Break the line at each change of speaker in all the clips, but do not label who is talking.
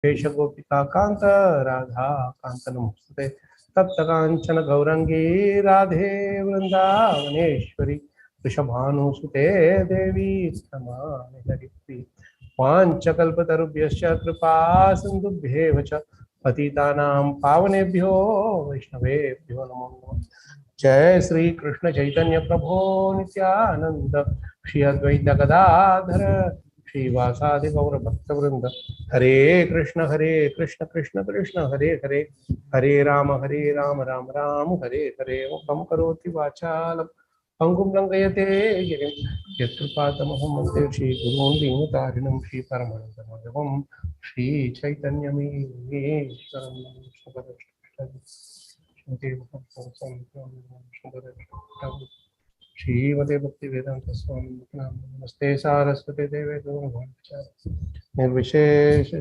Gopika Kanta Radha Kanta Namaste Tapta Kanchana Gaurangi Radhe Vrindavaneshwari Vrishabhanu Sute Devi Samani Haripi Panchakalpatarubhyascha Kripa Sindhubhyevacha Patitanam Pavanebhyo Vaishnavebhyo Namo Namaha Jai Sri Krishna Chaitanya Prabhu Nityananda Shri Advaita Gadadhara Srivasadi Gaura Bhakta Vrinda Hare Krishna Krishna Krishna Hare Hare Hare Rama Rama Rama Hare Hare Mukam Karoti Vachalam Pangum Langayate Girim Yatrupadamuham Vande Shri Gurun Dinatarinam Shri Paramananda Madhavam Shri Chaitanya Shrimate Bhakti Vedanta Swami Namaste Saraswati Deve Nirvishesha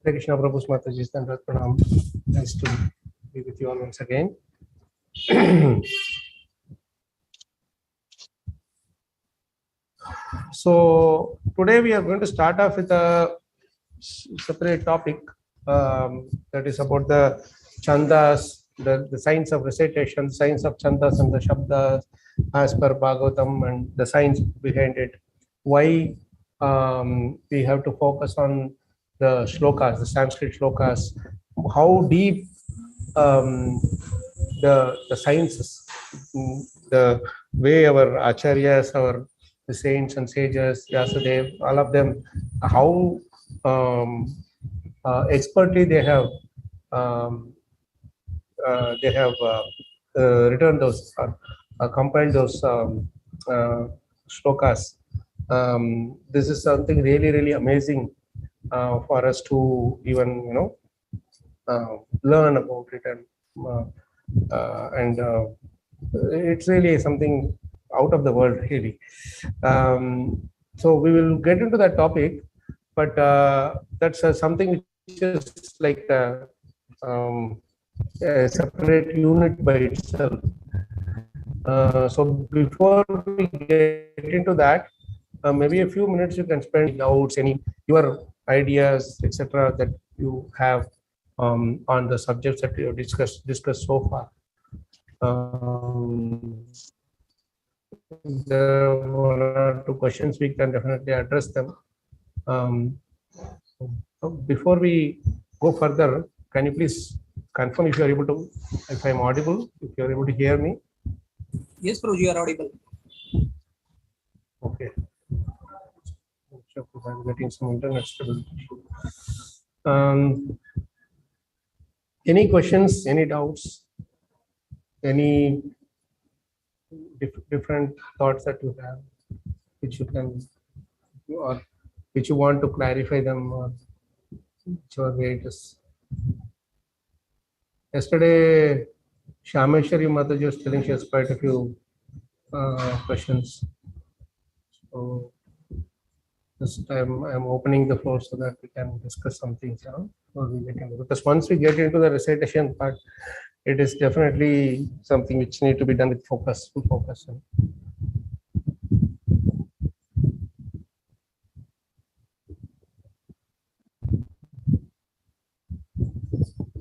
Hare Krishna Prabhu's Mataji Standard Pranam. Nice to be with you all once again. So today we are going to start off with a separate topic that is about the chandas, the science of recitation, science of chandas and the shabdas as per Bhagavatam and the science behind it. Why we have to focus on the shlokas, the Sanskrit shlokas, how deep the sciences, the way our acharyas, the saints and sages, Vyasadeva, all of them, how expertly they have written those, compiled those shlokas. This is something really amazing for us to even learn about it, and it's really something out of the world, really. So we will get into that topic, but that's something which is like a separate unit by itself. So before we get into that, maybe a few minutes you can spend doubts, your ideas, etc., that you have on the subjects that we have discussed so far. There are one or two questions, we can definitely address them. So before we go further, can you please confirm if you are able to, if I am audible, if you are able to hear me?
Yes, Prabhuji, you are audible.
Okay. I'm getting some internet stability. Any questions, any doubts, any different thoughts that you have, which you can, or which you want to clarify them, or whichever way it is. Yesterday, Shameshwari Mataji was telling she has quite a few questions. So this time I'm opening the floor so that we can discuss some things. Because once we get into the recitation part, it is definitely something which need to be done with focus, full focus.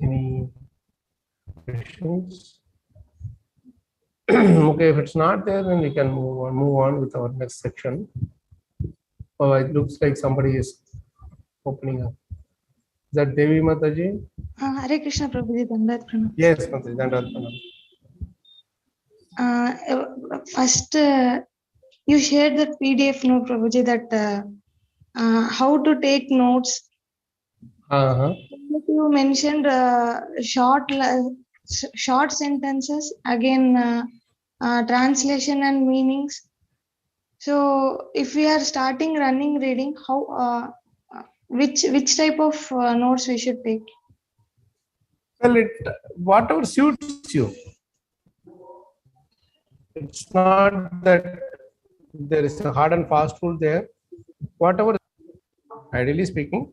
Any questions? Okay, if it's not there, then we can move on with our next section. Oh, it looks like somebody is opening up. Is that Devi Mataji?
Hare Krishna Prabhuji, Dandavat Pranam.
Yes, Mataji, Dandavat
Pranam. First, you shared that PDF, no, Prabhuji, that how to take notes. You mentioned short sentences, again translation and meanings. So, if we are starting running reading, how which type of notes we should take?
Well, whatever suits you. It's not that there is a hard and fast rule there. Whatever, ideally speaking,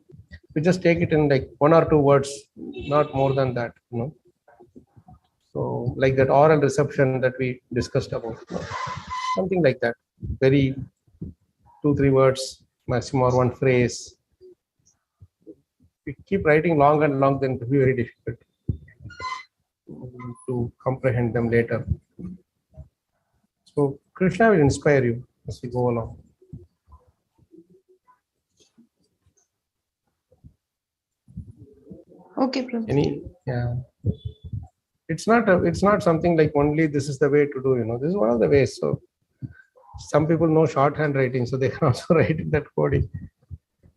we just take it in like 1 or 2 words, not more than that. So, like that oral reception that we discussed about, something like that. Very 2-3 words, maximum or one phrase. We keep writing long and long, then it will be very difficult to comprehend them later. So Krishna will inspire you as we go along.
Okay, Prabhu.
Yeah. It's not something like only this is the way to do, this is one of the ways. So some people know shorthand writing, so they can also write in that coding.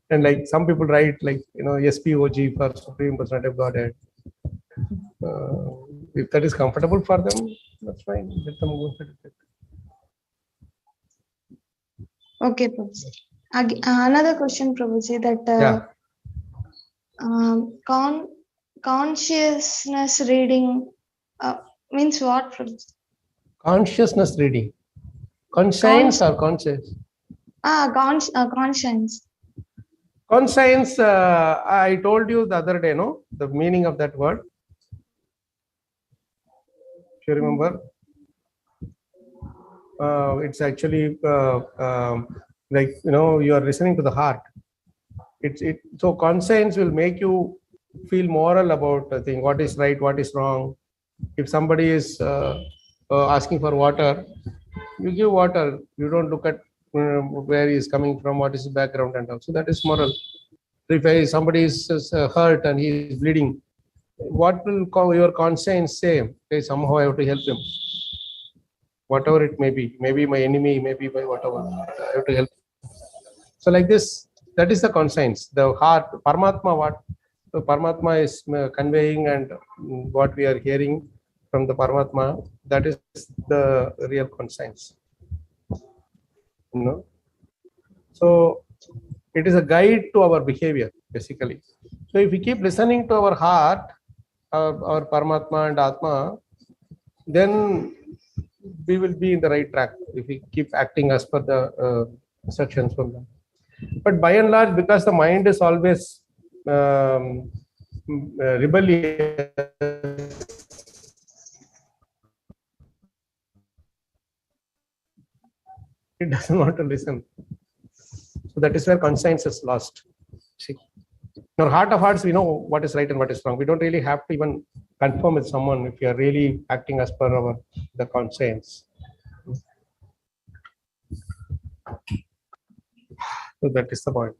And like some people write like, SPOG for Supreme Personality of Godhead. If that is comfortable for them, that's fine. Let them go ahead with it.
Okay, Prabhuji. Another question, Prabhuji, that consciousness reading means what, Prabhuji?
Consciousness reading. Conscience or conscious?
Conscience.
Conscience, I told you the other day, no? The meaning of that word. If you remember, it's actually like, you are listening to the heart. So conscience will make you feel moral about the thing, what is right, what is wrong. If somebody is asking for water, you give water. You don't look at where he is coming from, what is his background and all. So that is moral. If somebody is hurt and he is bleeding, what will your conscience say? Okay, somehow I have to help him. Whatever it may be. Maybe my enemy, maybe my whatever. I have to help. So like this, that is the conscience. The heart, Paramatma, what the Paramatma is conveying and what we are hearing from the Paramatma, that is the real conscience. So it is a guide to our behavior, basically. So if we keep listening to our heart, our Paramatma and Atma, then we will be in the right track if we keep acting as per the instructions from them. But by and large, because the mind is always rebellious, it doesn't want to listen. So that is where conscience is lost. See, in our heart of hearts, we know what is right and what is wrong. We don't really have to even confirm with someone if we are really acting as per the conscience. So that is the point.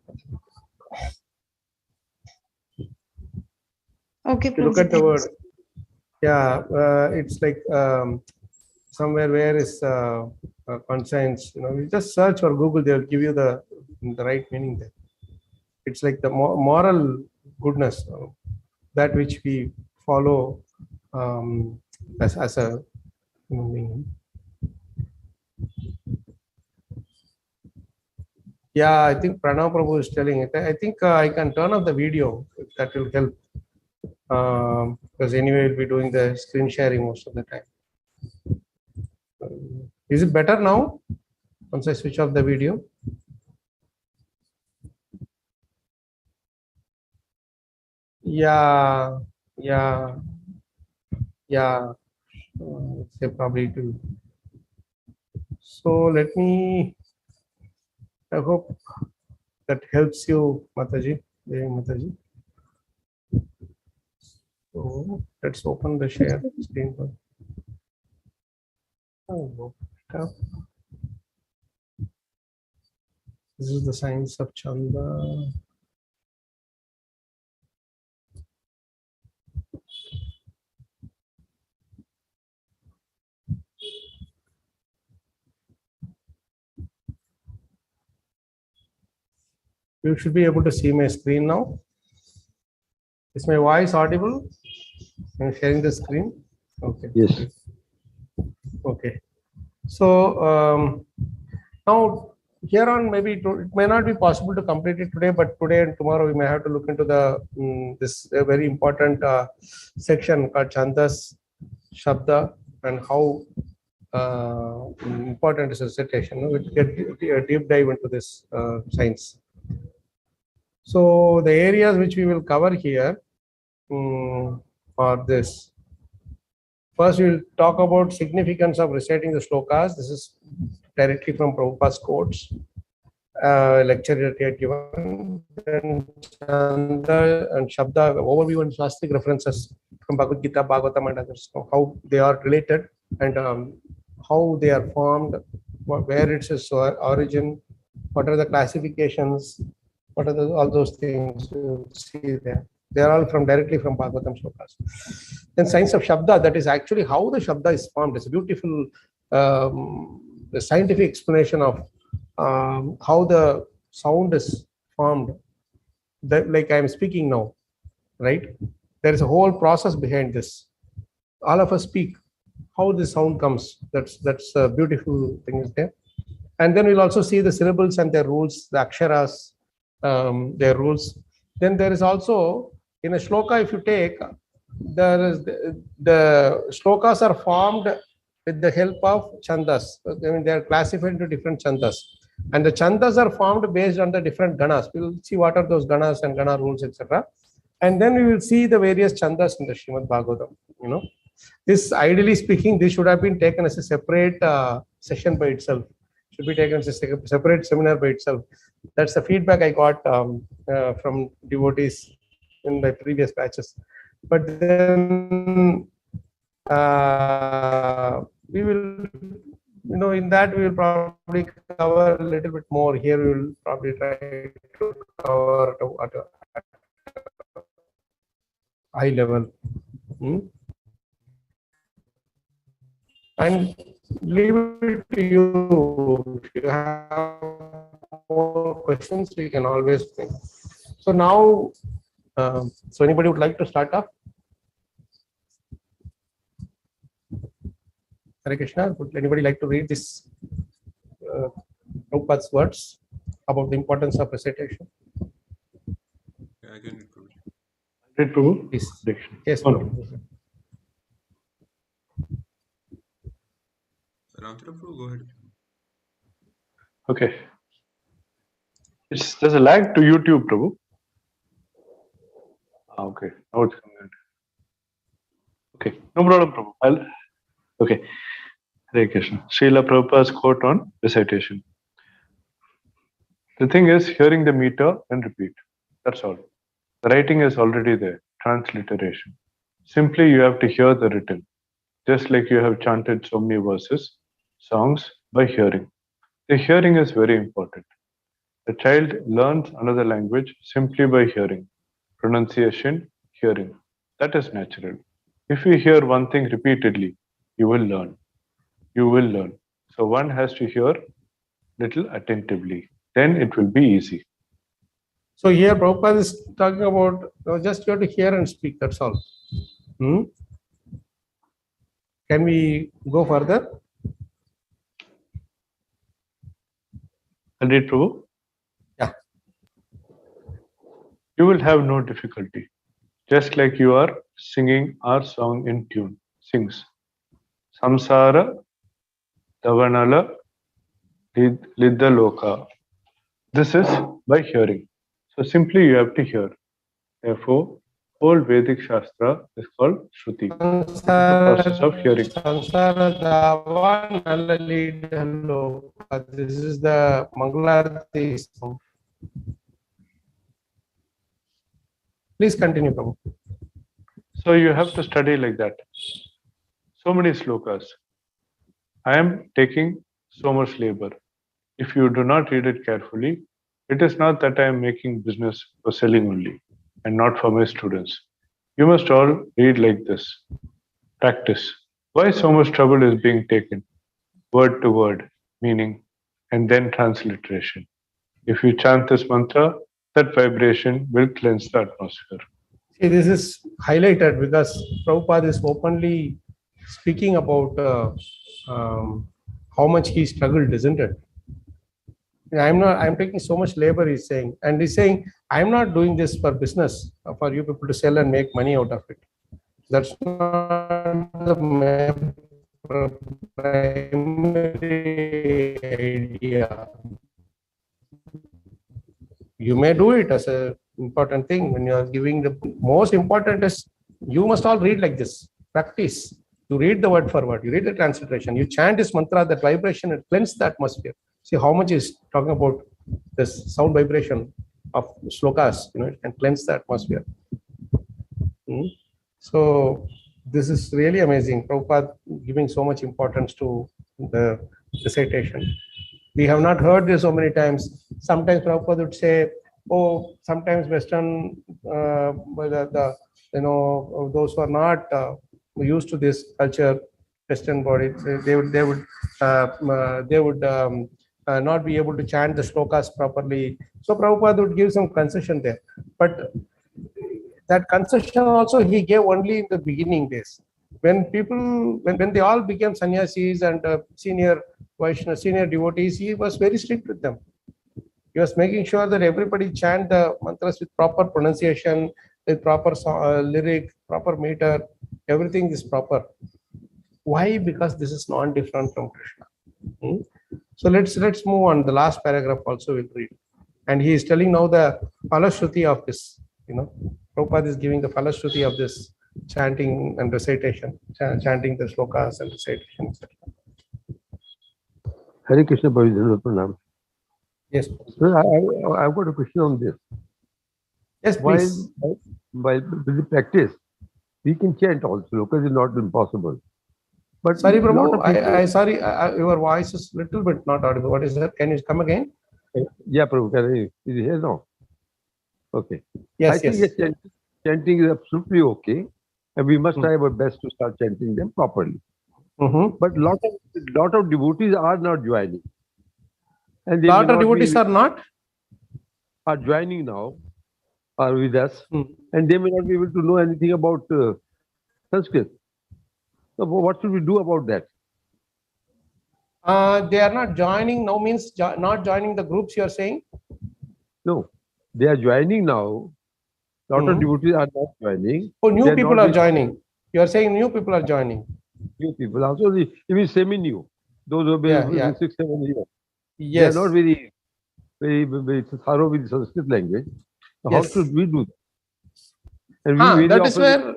Okay,
if you look at the word, it's like somewhere where is conscience. You just search or Google, they'll give you the right meaning there. It's like the moral goodness, that which we follow as a human being. Yeah, I think Pranav Prabhu is telling it. I think I can turn off the video, if that will help. Because anyway, we'll be doing the screen sharing most of the time. Is it better now once I switch off the video? Yeah. Say probably too. So let me. I hope that helps you, Mataji. Mataji. So let's open the share screen. This is the science of Chanda. You should be able to see my screen now. Is my voice audible? I'm sharing the screen. Okay.
Yes.
Okay. So now here on, maybe it may not be possible to complete it today, but today and tomorrow we may have to look into the this very important section called Chandas, Shabda, and how important is recitation. We'll get a deep dive into this science. So the areas which we will cover here are this. First, we will talk about significance of reciting the shlokas. This is directly from Prabhupada's quotes. lecture that he had given. Then Chanda and Shabda, overview and swastik references from Bhagavad-gita, Bhagavatam and others, how they are related and how they are formed, where it's its origin, what are the classifications, what are all those things you see there. They are all directly from Bhagavatam shlokas. Then science of Shabda, that is actually how the Shabda is formed. It's a beautiful scientific explanation of how the sound is formed. That, like I am speaking now, right? There is a whole process behind this. All of us speak. How the sound comes. That's a beautiful thing is there. And then we'll also see the syllables and their rules, the aksharas, their rules. Then there is also in a shloka, if you take, there is the shlokas are formed with the help of chandas. I mean, they are classified into different chandas. And the chandas are formed based on the different ganas. We will see what are those ganas and gana rules, etc. And then we will see the various chandas in the Srimad Bhagavatam. You know, this, ideally speaking, this should have been taken as a separate session by itself. Should be taken as a separate seminar by itself. That's the feedback I got from devotees in my previous batches. But then we will, you know, in that we will probably cover a little bit more. Here we will probably try to cover at a high level. And leave it to you. If you have more questions, we can always think. So now, so anybody would like to start off? Hare Krishna, would anybody like to read this Prabhupada's words about the importance of recitation?
Yeah, I can read, Prabhuji.
Read, Prabhu.
Yes, yes, Prabhu.
Ramtira Prabhu, go ahead.
Okay. There's a lag to YouTube, Prabhu. Okay. Now it's coming. Okay. No problem, Prabhu. Okay. Hare Krishna. Srila Prabhupada's quote on recitation. The thing is hearing the meter and repeat. That's all. The writing is already there. Transliteration. Simply you have to hear the written. Just like you have chanted so many verses, songs by hearing. The hearing is very important. The child learns another language simply by hearing. Pronunciation, hearing. That is natural. If you hear one thing repeatedly, you will learn. You will learn. So one has to hear little attentively. Then it will be easy.
So here Prabhupada is talking about just you have to hear and speak. That's all. Can we go further?
I'll read, Prabhu.
Yeah.
You will have no difficulty. Just like you are singing our song in tune. Sings. Samsara Davanala Liddaloka. This is by hearing. So simply you have to hear. Therefore, whole Vedic Shastra is called Shruti. The process of hearing.
This is the Mangalarati song. Please continue, Prabhu.
So you have to study like that. So many slokas. I am taking so much labor. If you do not read it carefully, it is not that I am making business for selling only and not for my students. You must all read like this. Practice. Why so much trouble is being taken? Word to word, meaning, and then transliteration. If you chant this mantra, that vibration will cleanse the atmosphere.
See, this is highlighted because Prabhupada is openly speaking about how much he struggled, isn't it? I'm taking so much labor, he's saying. And he's saying, I'm not doing this for business, for you people to sell and make money out of it. That's not the primary idea. You may do it as an important thing when you are giving the most important is you must all read like this. Practice. You read the word for word. You read the transliteration. You chant this mantra, that vibration, it cleanses the atmosphere. See how much is talking about this sound vibration of slokas, it can cleanse the atmosphere. So this is really amazing. Prabhupada giving so much importance to the recitation. We have not heard this so many times. Sometimes Prabhupada would say, oh, sometimes Western, those who are not used to this culture, Western body, they would not be able to chant the slokas properly. So Prabhupada would give some concession there. But that concession also he gave only in the beginning days. When they all became sannyasis and senior Vaishnava, senior devotees, he was very strict with them. He was making sure that everybody chant the mantras with proper pronunciation, with proper lyric, proper meter, everything is proper. Why? Because this is non-different from Krishna. So let's move on. The last paragraph also we'll read. And he is telling now the Falashruti of this. Prabhupada is giving the Falashruti of this chanting and recitation, chanting the slokas and recitation, etc.
Hare Krishna Prabhuji, Pranam.
Yes.
So I've got a question on this.
Yes, please.
While with the practice, we can chant also. Slokas is not impossible. But
Sorry, Prabhu. Sorry, your voice is little bit not audible. What is that? Can you come again?
Yeah, Prabhu. Is it here now? Okay.
Yes,
I think yes, chanting is absolutely okay, and we must try our best to start chanting them properly. But lot of devotees are not joining, and
lot of devotees are
joining now, are with us, and they may not be able to know anything about Sanskrit. So what should we do about that?
They are not joining now means not joining the groups, you are saying?
No, they are joining now. Lot of devotees are not joining.
Oh, new people are joining. You are saying new people are joining.
New people also, even semi-new. Those who have been 6, 7 years.
Yes.
They are not very thorough with Sanskrit language. So how should we do that? And
that is where,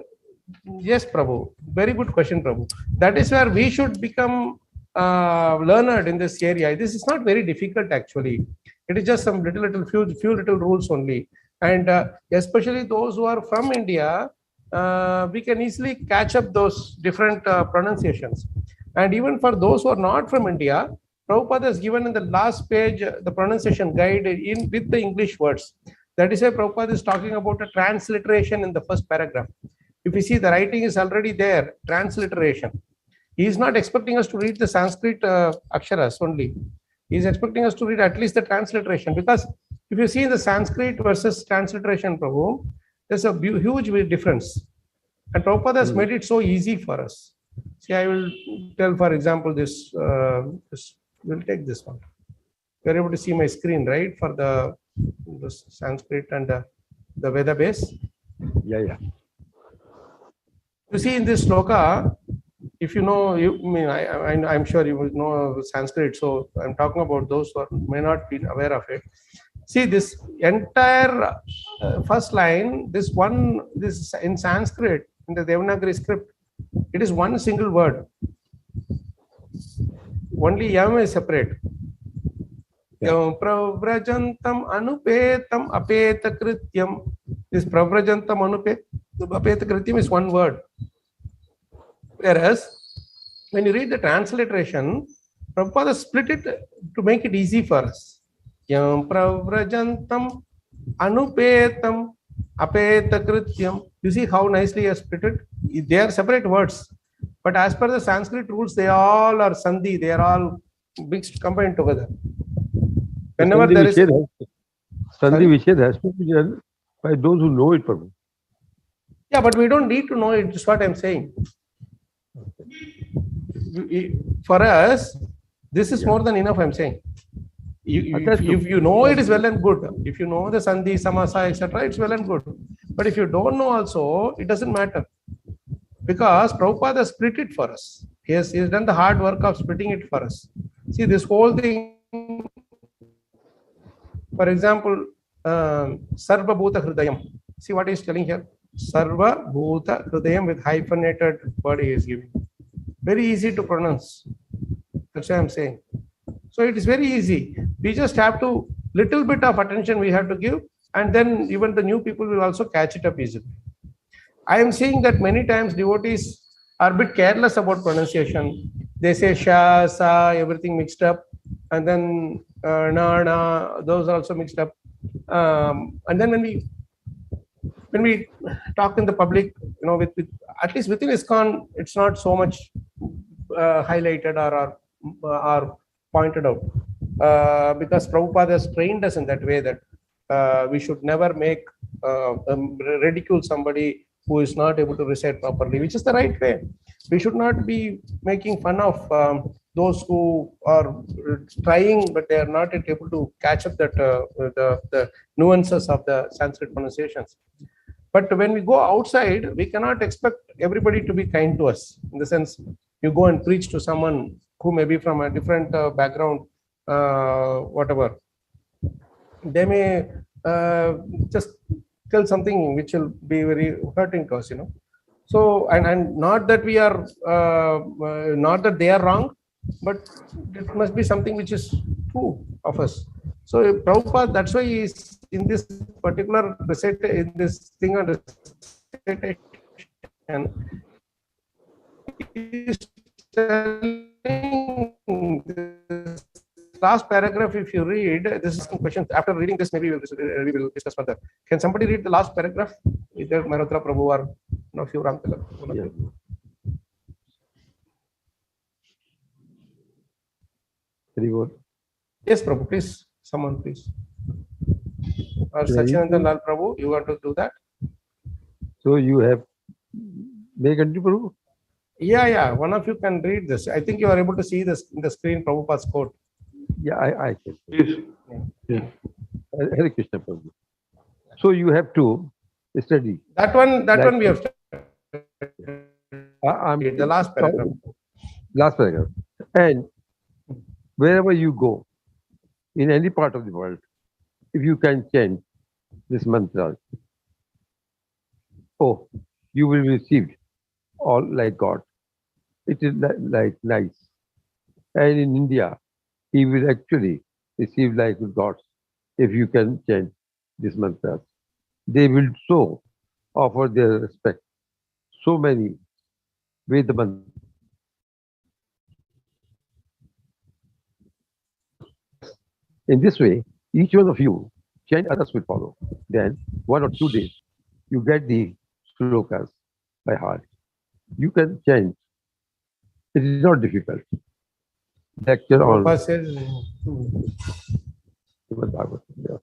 yes, Prabhu. Very good question, Prabhu. That is where we should become learned in this area. This is not very difficult actually. It is just some few little rules only. And especially those who are from India, we can easily catch up those different pronunciations. And even for those who are not from India, Prabhupada has given in the last page the pronunciation guide with the English words. That is why Prabhupada is talking about a transliteration in the first paragraph. If you see, the writing is already there, transliteration. He is not expecting us to read the Sanskrit aksharas only. He is expecting us to read at least the transliteration, because if you see the Sanskrit versus transliteration, Prabhu, there's a huge difference. And Prabhupada has made it so easy for us. See, I will tell, for example, this, we'll take this one. You're able to see my screen, right? For the Sanskrit and the Veda base.
Yeah.
You see in this sloka, if you know, I'm sure you will know Sanskrit, so I'm talking about those who may not be aware of it. See, this entire first line, this in Sanskrit, in the Devanagari script, it is one single word. Only yam is separate. Yam pravrajantam anupetam apeta krityam. This pravrajantam apeta krityam is one word. Whereas, when you read the transliteration, Prabhupada split it to make it easy for us. Yam pravrajantam anupetam apeta krityam. You see how nicely he has split it? They are separate words. But as per the Sanskrit rules, they all are sandhi. They are all mixed, combined together. Whenever there is...
Sandhi Vishad has to be done by those who know it, Prabhu.
Yeah, but we don't need to know it. That's what I'm saying. For us, this is more than enough, I'm saying. If you know it is well and good. If you know the sandhi, samasa, etc., it's well and good. But if you don't know also, it doesn't matter. Because Prabhupada has split it for us. He has done the hard work of splitting it for us. See, this whole thing, for example, Sarva Bhuta Hridayam. See what he is telling here? Sarva Bhuta Hridayam with hyphenated word he is giving. Very easy to pronounce. That's what I'm saying. So it is very easy. We just have to little bit of attention we have to give, and then even the new people will also catch it up easily. I am seeing that many times devotees are a bit careless about pronunciation. They say sha, sa, everything mixed up, and then na, na, those are also mixed up. And then when we talk in the public, with at least within ISKCON, it's not so much highlighted or pointed out, because Prabhupada has trained us in that way that we should never make ridicule somebody who is not able to recite properly, which is the right way. We should not be making fun of those who are trying, but they are not able to catch up that the nuances of the Sanskrit pronunciations. But when we go outside, we cannot expect everybody to be kind to us. In the sense, you go and preach to someone who may be from a different background, whatever. They may just tell something which will be very hurting to us, So, and not that we are, not that they are wrong, but it must be something which is true of us. So Prabhupada, that's why he is in this particular in this thing on recitation, is telling this last paragraph. If you read, this is some questions. After reading this, maybe we will discuss further. Can somebody read the last paragraph? Either Maharaj Prabhu or one of you, Ramtala. Yes, Prabhu, please. Someone, please. Or Sachinandan Lal Prabhu, you want to do that?
So you have, may I continue, Prabhu?
Yeah. One of you can read this. I think you are able to see this in the screen, Prabhupada's quote.
Yeah, I can.
Please.
Yeah. Hare Krishna, Prabhu. So you have to study.
That one we have studied. The last paragraph.
Last paragraph. And wherever you go, in any part of the world, if you can chant this mantra, you will be received all like God. It is like nice. And in India, he will actually receive like gods if you can chant this mantra. They will so offer their respect. So many with the mantra. In this way, each one of you chant, others will follow. Then, 1 or 2 days, you get the slokas by heart. You can chant. It is not difficult. Lecture on Srimad Bhagavatam. Yeah.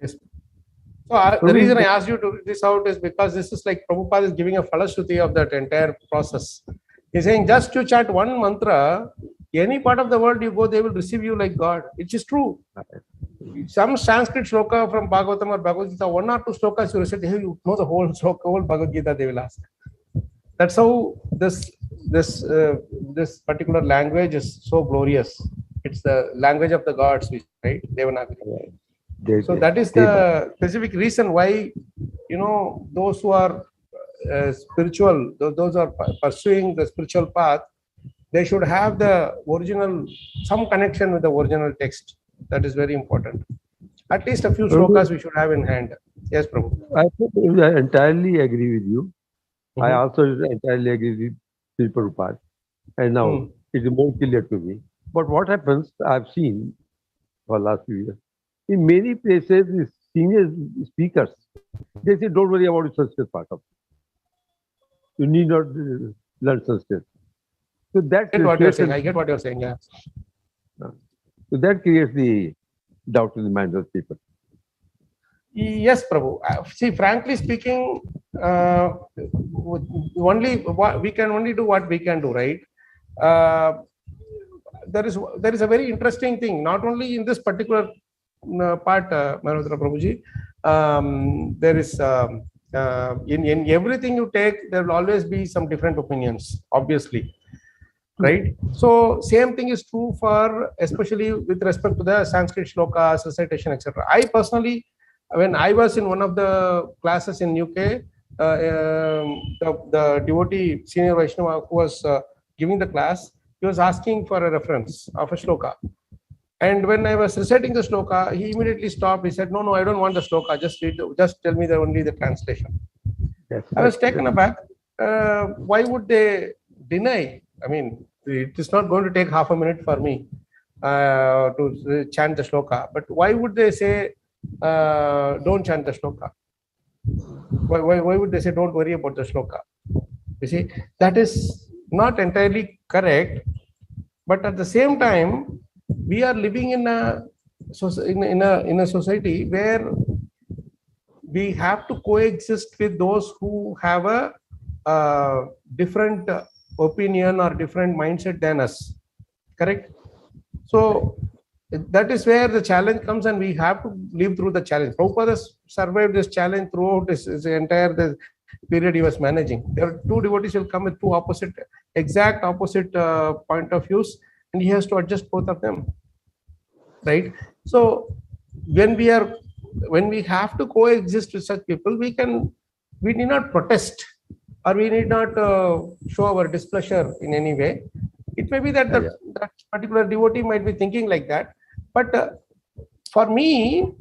Yes. So the reason I asked you to read this out is because this is like Prabhupada is giving a falashruti of that entire process. He's saying just to chant one mantra, any part of the world you go, they will receive you like God. It is true. Some Sanskrit shloka from Bhagavatam or Bhagavad-gita, 1 or 2 slokas you recite, you know the whole shloka, whole Bhagavad-gita, they will ask. That's how this particular language is so glorious. It's the language of the gods, right? Devanagari. So that is the specific reason why, those who are spiritual, those who are pursuing the spiritual path, they should have the original, some connection with the original text. That is very important. At least a few slokas we should have in hand. Yes, Prabhu.
I entirely agree with you. I also entirely agree with Prabhupada. And now it is more clear to me. But what happens, I've seen for the last few years, in many places, the senior speakers, they say, don't worry about the Sanskrit part of it. You need not learn Sanskrit. So that
what you're saying. I get what you're saying, yeah.
So that creates the doubt in the minds of people.
Yes, Prabhu. See, frankly speaking, we can only do what we can do, right? There is a very interesting thing, not only in this particular part, Maharaj Prabhuji. There is in everything you take, there will always be some different opinions, obviously. Right. So same thing is true for, especially with respect to the Sanskrit shlokas, recitation, etc. I personally, when I was in one of the classes in UK, the devotee senior Vaishnava who was giving the class, he was asking for a reference of a shloka. And when I was reciting the shloka, he immediately stopped. He said, no, I don't want the shloka. Just tell me only the translation.
Yes,
I was taken aback. Why would they deny? I mean, it is not going to take half a minute for me to chant the shloka. But why would they say, don't chant the shloka? Why would they say, don't worry about the shloka? You see, that is not entirely correct. But at the same time, we are living in a society where we have to coexist with those who have a different opinion or different mindset than us. Correct? So that is where the challenge comes, and we have to live through the challenge. Prabhupada survived this challenge throughout his entire period he was managing. There are two devotees will come with two exact opposite point of views, and he has to adjust both of them. Right? So when we have to coexist with such people, we need not protest, or we need not show our displeasure in any way. It may be that that particular devotee might be thinking like that, but for me,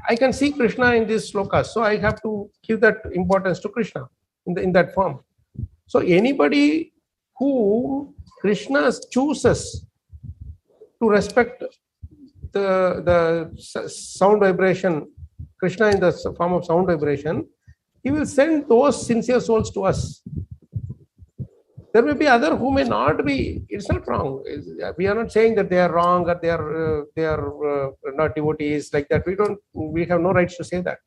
I can see Krishna in these slokas, so I have to give that importance to Krishna in that form. So anybody who Krishna chooses to respect the sound vibration, Krishna in the form of sound vibration, he will send those sincere souls to us. There may be other who may not be. It's not wrong. We are not saying that they are wrong or they are not devotees like that. We have no rights to say that.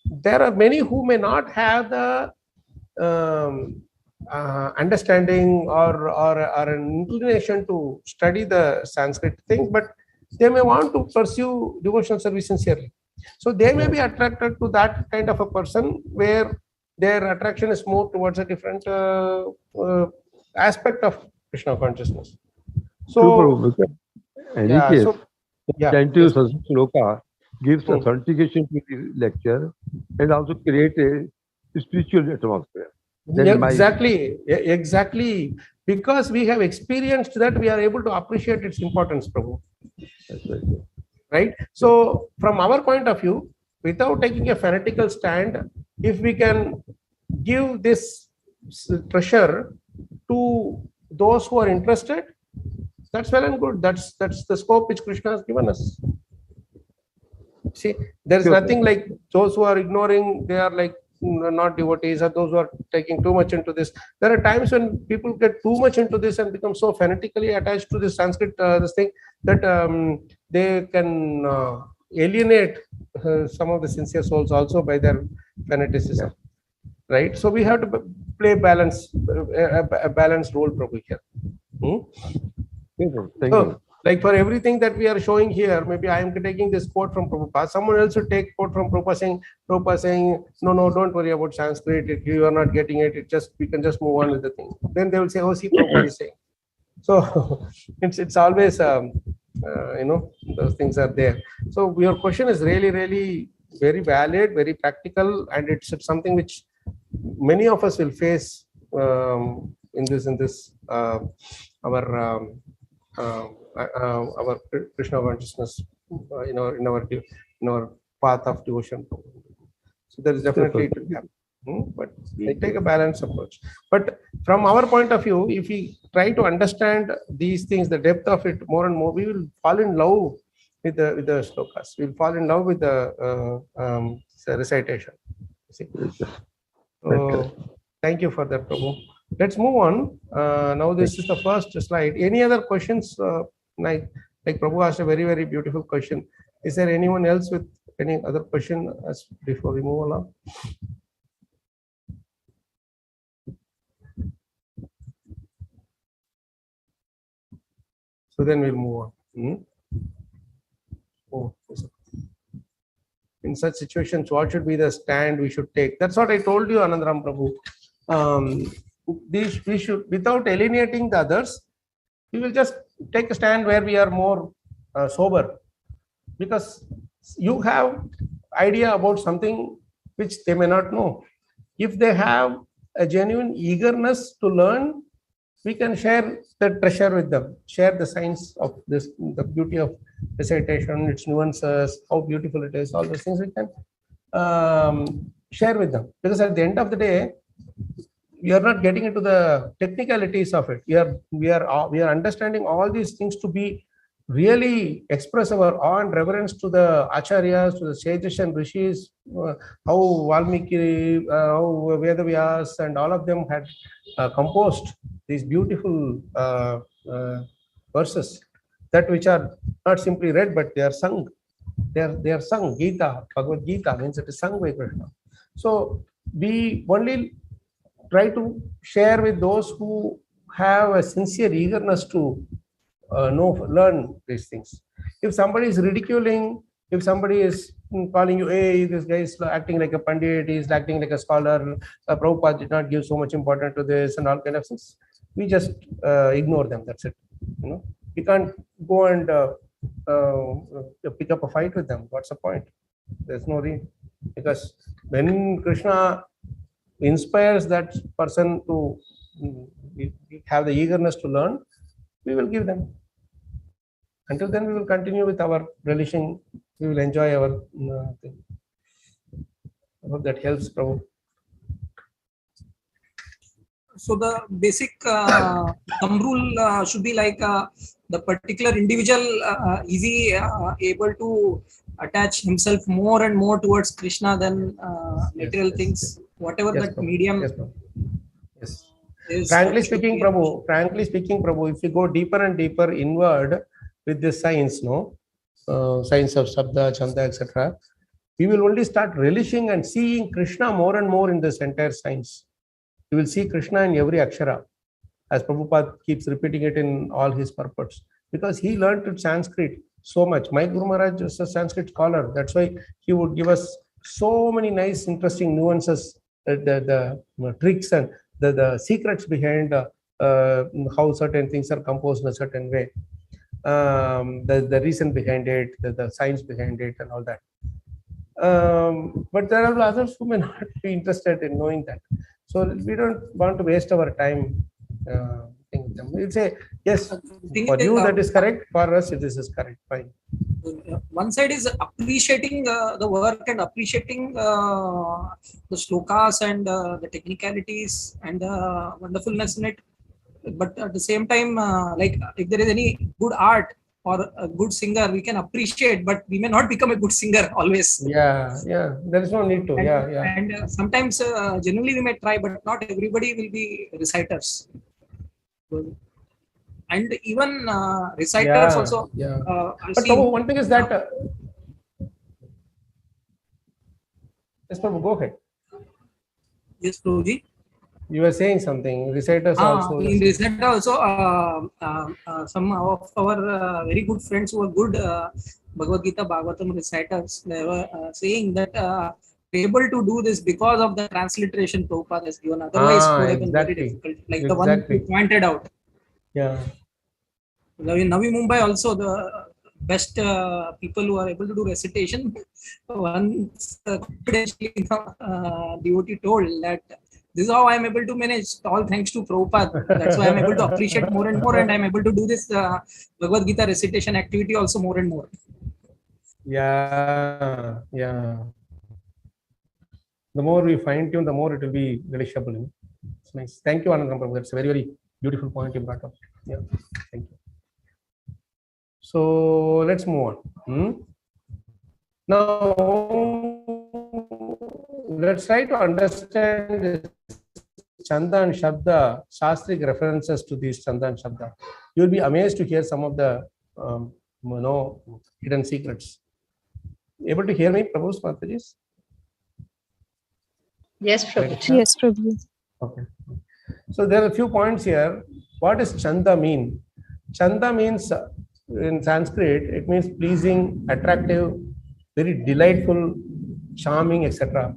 There are many who may not have the understanding or an inclination to study the Sanskrit thing, but they may want to pursue devotional service sincerely. So they may be attracted to that kind of a person where their attraction is more towards a different aspect of Krishna consciousness. So,
chanting sloka gives authentication to the lecture and also create a spiritual atmosphere.
Exactly. Because we have experienced that, we are able to appreciate its importance, Prabhu. Right? So, from our point of view, without taking a fanatical stand, if we can give this treasure to those who are interested, that's well and good. That's the scope which Krishna has given us. See, there is nothing like those who are ignoring, they are like not devotees, or those who are taking too much into this. There are times when people get too much into this and become so fanatically attached to this Sanskrit this thing that they can alienate some of the sincere souls also by their fanaticism. Right? So we have to play a balanced role, Prabhu, here.
Thank you.
Like for everything that we are showing here, maybe I am taking this quote from Prabhupada. Someone else would take quote from Prabhupada saying, no, don't worry about Sanskrit. You are not getting it. We can just move on with the thing. Then they will say, oh, see, Prabhupada is saying. So it's always, those things are there. So your question is really, really very valid, very practical, and it's something which many of us will face in this our Krishna consciousness in our path of devotion. So there is definitely it will happen. But we take a balanced approach. But from our point of view, if we try to understand these things, the depth of it more and more, we will fall in love with the slokas. We will fall in love with the recitation. See? Thank you for that, Prabhu. Let's move on. Now this is the first slide. Any other questions? Like Prabhu asked a very, very beautiful question. Is there anyone else with any other question before we move along? So then we'll move on. In such situations, what should be the stand we should take? That's what I told you, Anandaram Prabhu. We should, without alienating the others, we will just take a stand where we are more sober, because you have idea about something which they may not know. If they have a genuine eagerness to learn, we can share the treasure with them, share the science of this, the beauty of recitation, its nuances, how beautiful it is, all those things we can share with them. Because at the end of the day, we are not getting into the technicalities of it. We are understanding all these things to be really express our awe and reverence to the acharyas, to the sages and rishis, how Valmiki, how Vedavyas, and all of them had composed these beautiful verses, that which are not simply read but they are sung. They are sung. Gita, Bhagavad-gita means it is sung by Krishna. So we only try to share with those who have a sincere eagerness to learn these things. If somebody is ridiculing, if somebody is calling you, hey, this guy is acting like a pandit, he is acting like a scholar, Prabhupada did not give so much importance to this and all kind of things, we just ignore them. That's it. You can't go and pick up a fight with them. What's the point? There's no reason. Because when Krishna inspires that person to have the eagerness to learn, we will give them. Until then, we will continue with our relishing. We will enjoy our thing. I hope that helps, Prabhu.
So the basic thumb rule should be like the particular individual able to attach himself more and more towards Krishna than material things, whatever that
Prabhu.
medium.
Yes, Prabhu. Yes.
Is.
Frankly speaking, Prabhu, if you go deeper and deeper inward with this science, science of Sabda, Chanda, etc., we will only start relishing and seeing Krishna more and more in this entire science. You will see Krishna in every akshara, as Prabhupada keeps repeating it in all his purports, because he learned Sanskrit so much. My Guru Maharaj is a Sanskrit scholar. That's why he would give us so many nice, interesting nuances, the tricks and the secrets behind how certain things are composed in a certain way, the reason behind it, the science behind it, and all that. But there are others who may not be interested in knowing that. So we don't want to waste our time. We'll say, yes, for you that is correct, for us this is correct, fine.
One side is appreciating the work and appreciating the slokas and the technicalities and the wonderfulness in it. But at the same time, like if there is any good art or a good singer, we can appreciate, but we may not become a good singer always.
Yeah, there is no need to.
And sometimes generally we may try, but not everybody will be reciters. And even reciters also.
But Prabhu, one thing is that yes, Prabhu, go ahead.
Yes, Prabhuji.
You were saying something. Reciters also.
In reciter also, some of our very good friends who are good Bhagavad-gita, Bhagavatam reciters, they were saying that able to do this because of the transliteration Prabhupada has given. Otherwise, it would have been very difficult. Like the one you pointed out.
Yeah.
Now in Navi Mumbai also, the best people who are able to do recitation, once confidentially devotee told that this is how I am able to manage, all thanks to Prabhupada. That's why I am able to appreciate more and more, and I am able to do this Bhagavad-gita recitation activity also more and more.
Yeah. The more we fine tune, the more it will be relishable. It's nice. Thank you, Anandam Prabhu. That's a very, very beautiful point you brought up. Yeah, thank you. So let's move on. Now, let's try to understand this Chanda and Shabda, Shastric references to these Chanda and Shabda. You'll be amazed to hear some of the hidden secrets. Able to hear me, Prabhu Mataji?
Yes, Prabhu.
Yes, Prabhu.
Okay. So there are a few points here. What does Chanda mean? Chanda means, in Sanskrit, it means pleasing, attractive, very delightful, charming, etc.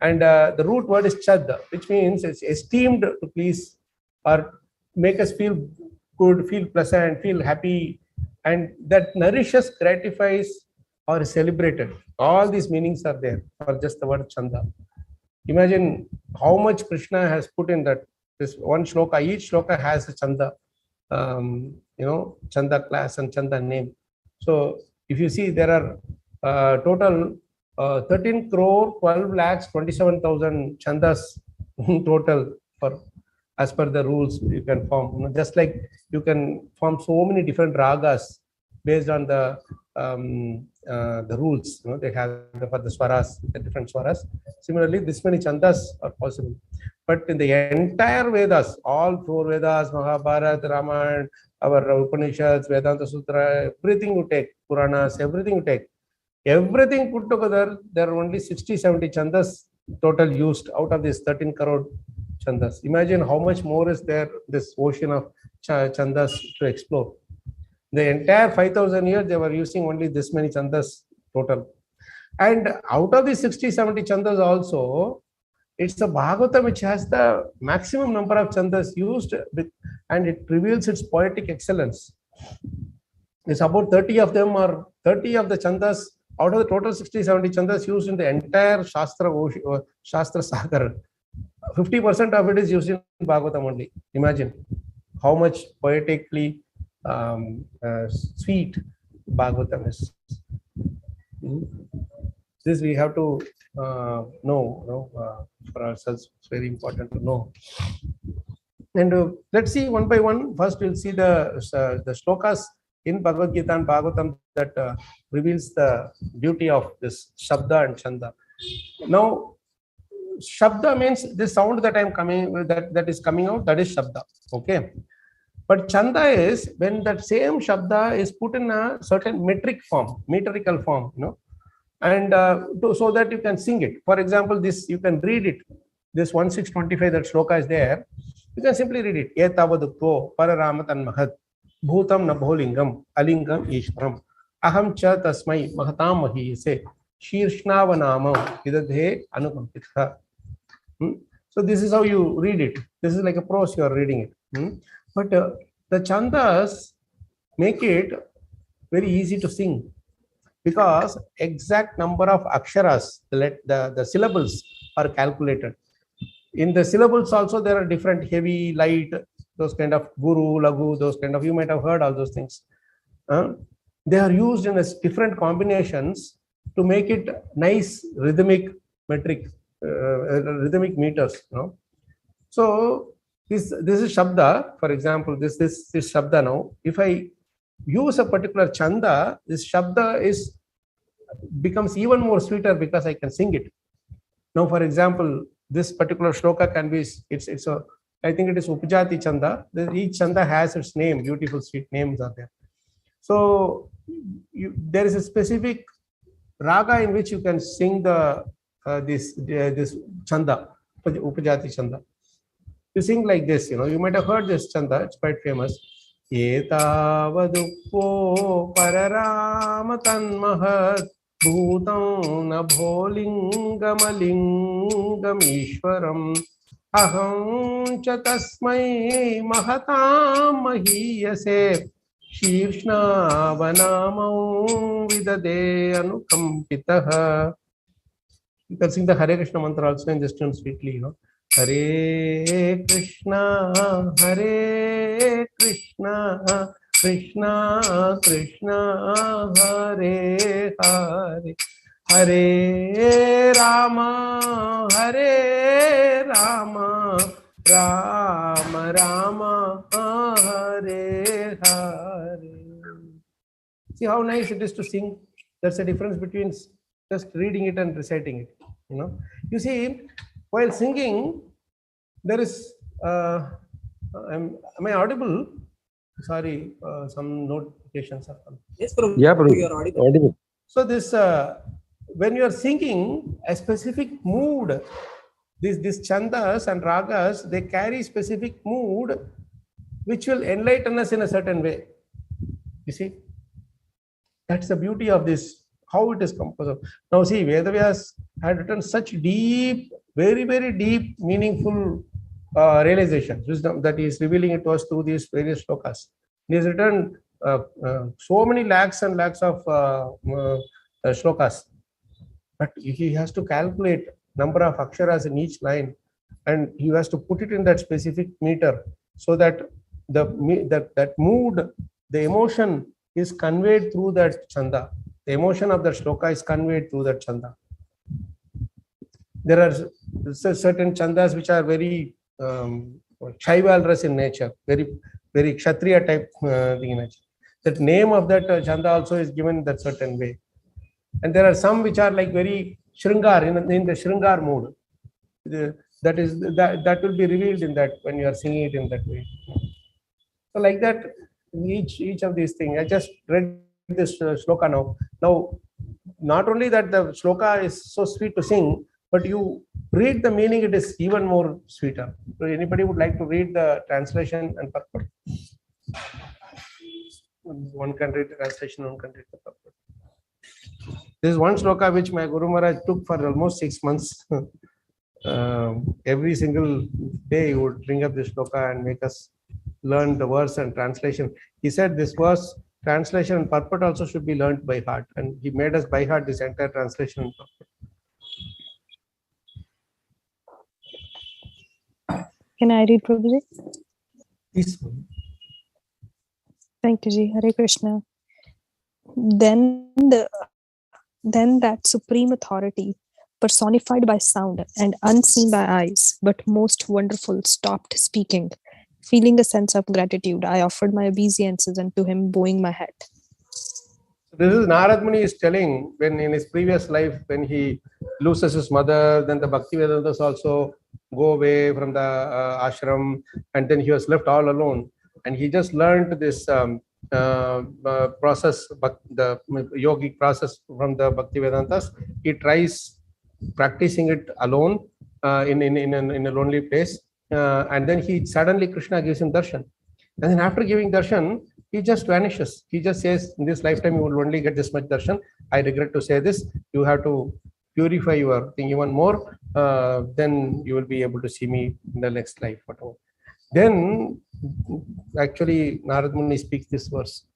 And the root word is chad, which means it's esteemed to please or make us feel good, feel pleasant, feel happy, and that nourishes, gratifies, or is celebrated. All these meanings are there for just the word Chanda. Imagine how much Krishna has put in that this one shloka, each shloka has a chanda, chanda class and chanda name. So if you see, there are total 13 crore 12 lakhs 27,000 chandas total for as per the rules you can form. Just like you can form so many different ragas based on the rules they have for the swaras, the different swaras. Similarly, this many chandas are possible. But in the entire Vedas, all 4 Vedas, Mahabharata, Ramayana, our Upanishads, Vedanta Sutra, everything you take, Puranas, everything you take, everything put together, there are only 60-70 chandas total used out of this 13 crore chandas. Imagine how much more is there, this ocean of chandas to explore. The entire 5,000 years, they were using only this many chandas total. And out of the 60-70 chandas also, it's the Bhagavatam which has the maximum number of chandas used, and it reveals its poetic excellence. It's about 30 of them, or 30 of the chandas out of the total 60-70 chandas used in the entire Shastra Sagar. 50% of it is used in Bhagavatam only. Imagine how much poetically sweet Bhagavatam is. This we have to know for ourselves. It's very important to know. And let's see one by one. First, we'll see the shlokas in Bhagavad-gita and Bhagavatam that reveals the beauty of this Shabda and Chanda. Now, Shabda means the sound that that is coming out, that is Shabda. Okay. But Chanda is when that same Shabda is put in a certain metrical form, and so that you can sing it. For example, this you can read it. This 1625, that shloka is there. You can simply read it. Etavadukko pararamathan mahad bhutam nabholingam alingam ishvaram aham cha tasmai mahatam mahise shirshnavanamam idadhe anukampitha. So this is how you read it. This is like a prose you are reading it. But the chandas make it very easy to sing, because exact number of aksharas, the syllables are calculated. In the syllables also there are different heavy, light, those kind of guru, lagu, those kind of, you might have heard all those things. They are used in different combinations to make it nice rhythmic meters. So this is Shabda. For example, this Shabda now. If I use a particular chanda, this Shabda becomes even more sweeter because I can sing it. Now, for example, this particular shloka can be, I think it is Upajati Chanda. Each chanda has its name, beautiful sweet names are there. So there is a specific raga in which you can sing this chanda, Upajati Chanda. You sing like this, you might have heard this chanda, it's quite famous. Etavadukko pararamatan mahad bhutam nabholingam ishvaram aham cha tasmai mahatam mahiyase shirshnavanamam vidade anukampitah. You can sing the Hare Krishna mantra also in this tune sweetly, Hare Krishna, Hare Krishna, Krishna Krishna, Hare Hare, Hare Rama, Hare Rama, Rama Rama, Hare Hare. See how nice it is to sing. That's the difference between just reading it and reciting it. You see, while singing, there is, am I audible? Sorry, some notifications are coming.
Yes, Prabhu.
Yeah, Prabhu.
You are audible.
So this, when you are singing a specific mood, these chandas and ragas, they carry specific mood, which will enlighten us in a certain way. You see, that's the beauty of this, how it is composed. Now see, Vedavyas had written such deep, very, very deep, meaningful realization, wisdom that he is revealing it to us through these various shlokas. He has written so many lakhs and lakhs of shlokas, but he has to calculate number of aksharas in each line. and he has to put it in that specific meter so that that mood, the emotion is conveyed through that chanda. The emotion of the shloka is conveyed through that chanda. There are certain chandas which are very Shaivalras in nature, very Kshatriya type thing in nature. That name of that chanda also is given that certain way. And there are some which are like very Shringar, in the Shringar mood. That will be revealed in that when you are singing it in that way. So like that, each of these things. I just read this shloka now. Now, not only that the shloka is so sweet to sing, but you read the meaning, it is even more sweeter. So anybody would like to read the translation and purport? One can read the translation, one can read the purport. This is one shloka which my Guru Maharaj took for almost 6 months. Every single day he would bring up this shloka and make us learn the verse and translation. He said this verse, translation and purport also should be learned by heart, and he made us by heart this entire translation and purport.
Can I read, Prabhuji?
This
Thank you, Ji. Hare Krishna. Then that supreme authority, personified by sound and unseen by eyes, but most wonderful, stopped speaking. Feeling a sense of gratitude, I offered my obeisances unto him, bowing my head.
This is Narad Muni is telling when in his previous life, when he loses his mother, then the Bhaktivedantas also go away from the ashram, and then he was left all alone. And he just learned this process, the yogic process from the Bhaktivedantas. He tries practicing it alone in a lonely place. And then suddenly Krishna gives him darshan. And then after giving darshan, he just vanishes. He just says, in this lifetime you will only get this much darshan. I regret to say this. You have to purify your thing even more. Then you will be able to see me in the next life. Whatever. Then actually Narad Muni speaks this verse.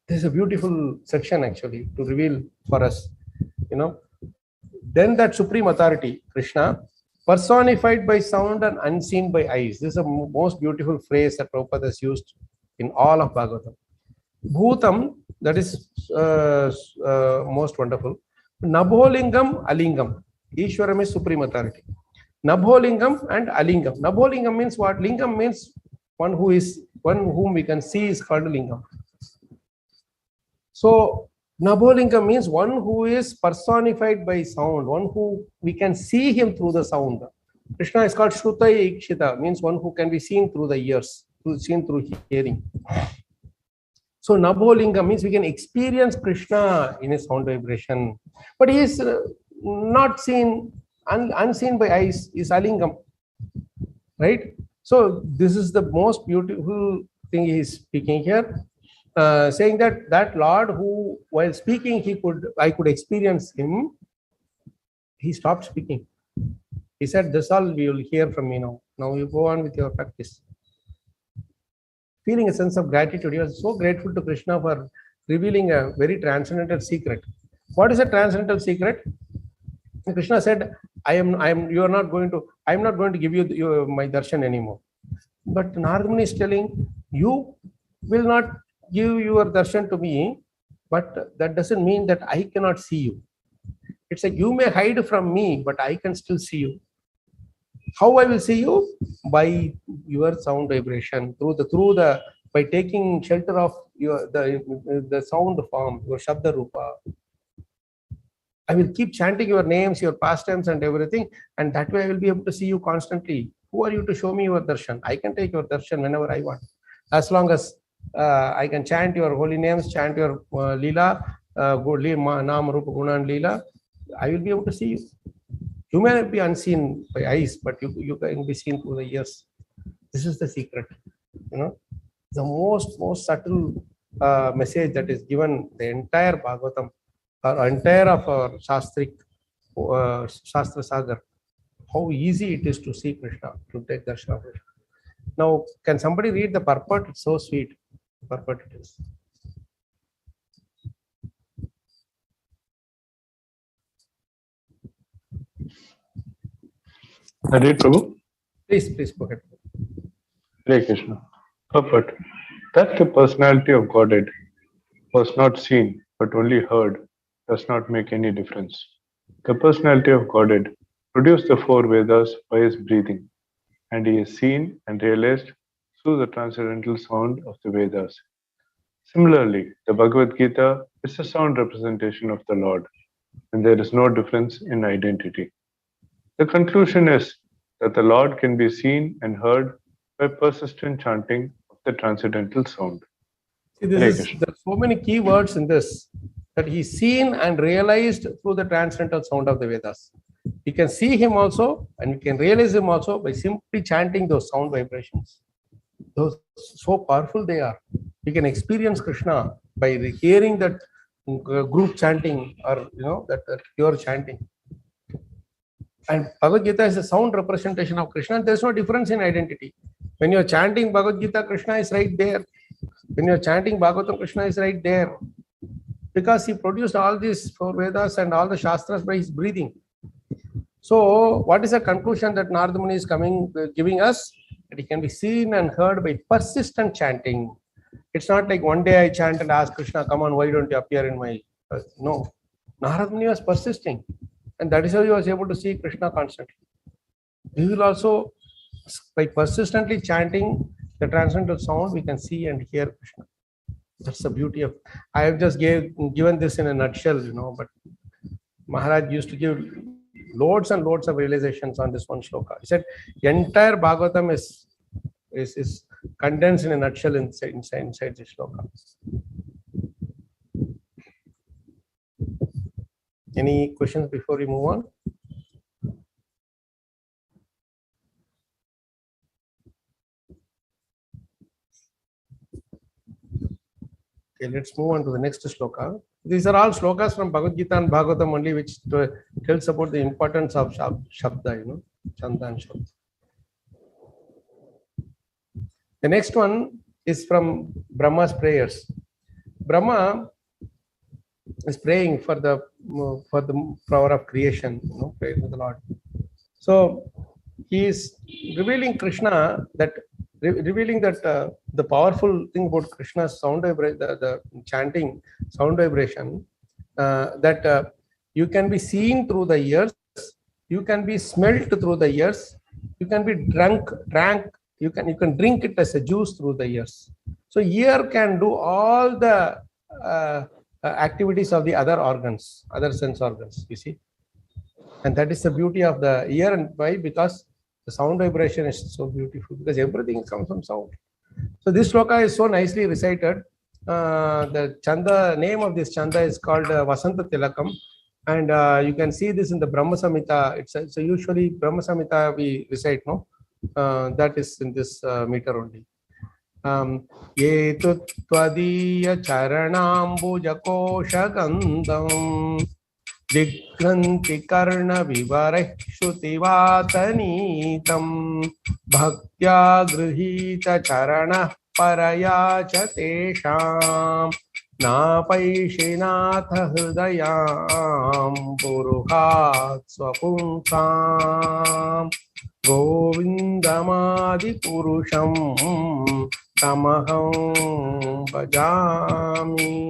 This is a beautiful section actually to reveal for us. Then that supreme authority, Krishna, personified by sound and unseen by eyes. This is a most beautiful phrase that Prabhupada has used in all of Bhagavatam. Bhutam, that is most wonderful. Nabholingam, Alingam. Ishwaram is supreme authority. Nabholingam and Alingam. Nabholingam means what? Lingam means one whom we can see is called Lingam. So Nabholingam means one who is personified by sound, one who we can see him through the sound. Krishna is called Shrutai Ikshita, means one who can be seen through the ears, seen through hearing. So Nabholingam means we can experience Krishna in his sound vibration, but he is not seen, unseen by eyes, is Alingam, right? So this is the most beautiful thing he is speaking here. Saying that Lord who, while speaking, I could experience him, he stopped speaking. He said, this all we will hear from me now. Now you go on with your practice. Feeling a sense of gratitude. He was so grateful to Krishna for revealing a very transcendental secret. What is a transcendental secret? Krishna said, I'm not going to give you my darshan anymore. But Narad Muni is telling, you will not give your darshan to me, but that doesn't mean that I cannot see you. It's like you may hide from me, but I can still see you. How I will see you? By your sound vibration, by taking shelter of the sound form, your Shabda Rupa. I will keep chanting your names, your pastimes and everything, and that way I will be able to see you constantly. Who are you to show me your darshan? I can take your darshan whenever I want. As long as I can chant your holy names, chant your Leela, Nam, Rupa, Guna and Leela, I will be able to see you. You may be unseen by eyes, but you can be seen through the ears. This is the secret. The most subtle message that is given the entire Bhagavatam, or entire of our Shastra Sagar, how easy it is to see Krishna, to take darshan of Krishna. Now, can somebody read the purport? It's so sweet. The purport it is.
I read, Prabhu.
Please go ahead.
Hare Krishna. Purport. That the personality of Godhead was not seen but only heard does not make any difference. The personality of Godhead produced the four Vedas by his breathing, and he is seen and realized through the transcendental sound of the Vedas. Similarly, the Bhagavad-gita is a sound representation of the Lord, and there is no difference in identity. The conclusion is that the Lord can be seen and heard by persistent chanting of the transcendental sound.
See, there's so many key words in this, that he's seen and realized through the transcendental sound of the Vedas. We can see him also, and we can realize him also by simply chanting those sound vibrations. Those so powerful they are. We can experience Krishna by hearing that group chanting, or that pure chanting. And Bhagavad Gita is a sound representation of Krishna. There's no difference in identity. When you're chanting Bhagavad Gita, Krishna is right there. When you're chanting Bhagavatam, Krishna is right there. Because he produced all these four Vedas and all the Shastras by his breathing. So, what is the conclusion that Narada Muni is giving us? That he can be seen and heard by persistent chanting. It's not like one day I chant and ask Krishna, come on, why don't you appear in my... No. Narada Muni was persisting. And that is how he was able to see Krishna constantly. We will also, by persistently chanting the transcendental sound, we can see and hear Krishna. That's the beauty of... I have just given this in a nutshell, but Maharaj used to give loads and loads of realizations on this one shloka. He said, the entire Bhagavatam is condensed in a nutshell inside this shloka. Any questions before we move on? Okay, let's move on to the next shloka. These are all shlokas from Bhagavad-gita and Bhagavatam only, which tells about the importance of Shabda, Chanda and Shabda. The next one is from Brahma's prayers. Brahma is praying for the power of creation, praying to the Lord. So he is revealing Krishna that the powerful thing about Krishna's sound vibration, the chanting sound vibration, that you can be seen through the ears, you can be smelt through the ears, you can be drank, you can drink it as a juice through the ears. So ear can do all the activities of the other organs, other sense organs, you see. And that is the beauty of the ear. And why? Because the sound vibration is so beautiful, because everything comes from sound. So this shloka is so nicely recited. The chanda, name of this chanda is called Vasanta Tilakam. And you can see this in the Brahma Samhita. So usually Brahma Samhita we recite, no? That is in this meter only. Ye tutvadiya charanambuja kosha gandham Digranti karna vivareh shrutivātanitam bhaktya grihita charana paraya cha tesham napaishinatha hridayam puruhat swapunsam govindamadi purusham tamaham bhajami.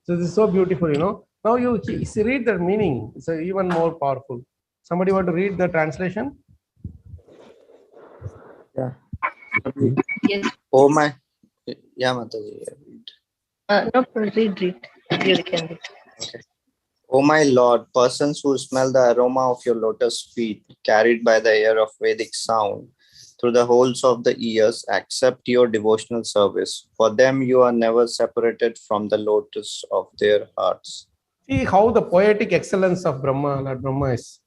So this is so beautiful, Now you read the meaning. It's even more powerful. Somebody want to read the translation?
Yeah.
Yes.
Oh my. Yeah, Mataji.
No, read. You can read.
Okay. Oh my Lord, persons who smell the aroma of your lotus feet, carried by the air of Vedic sound, through the holes of the ears, accept your devotional service. For them, you are never separated from the lotus of their hearts.
See how the poetic excellence of Lord Brahma is.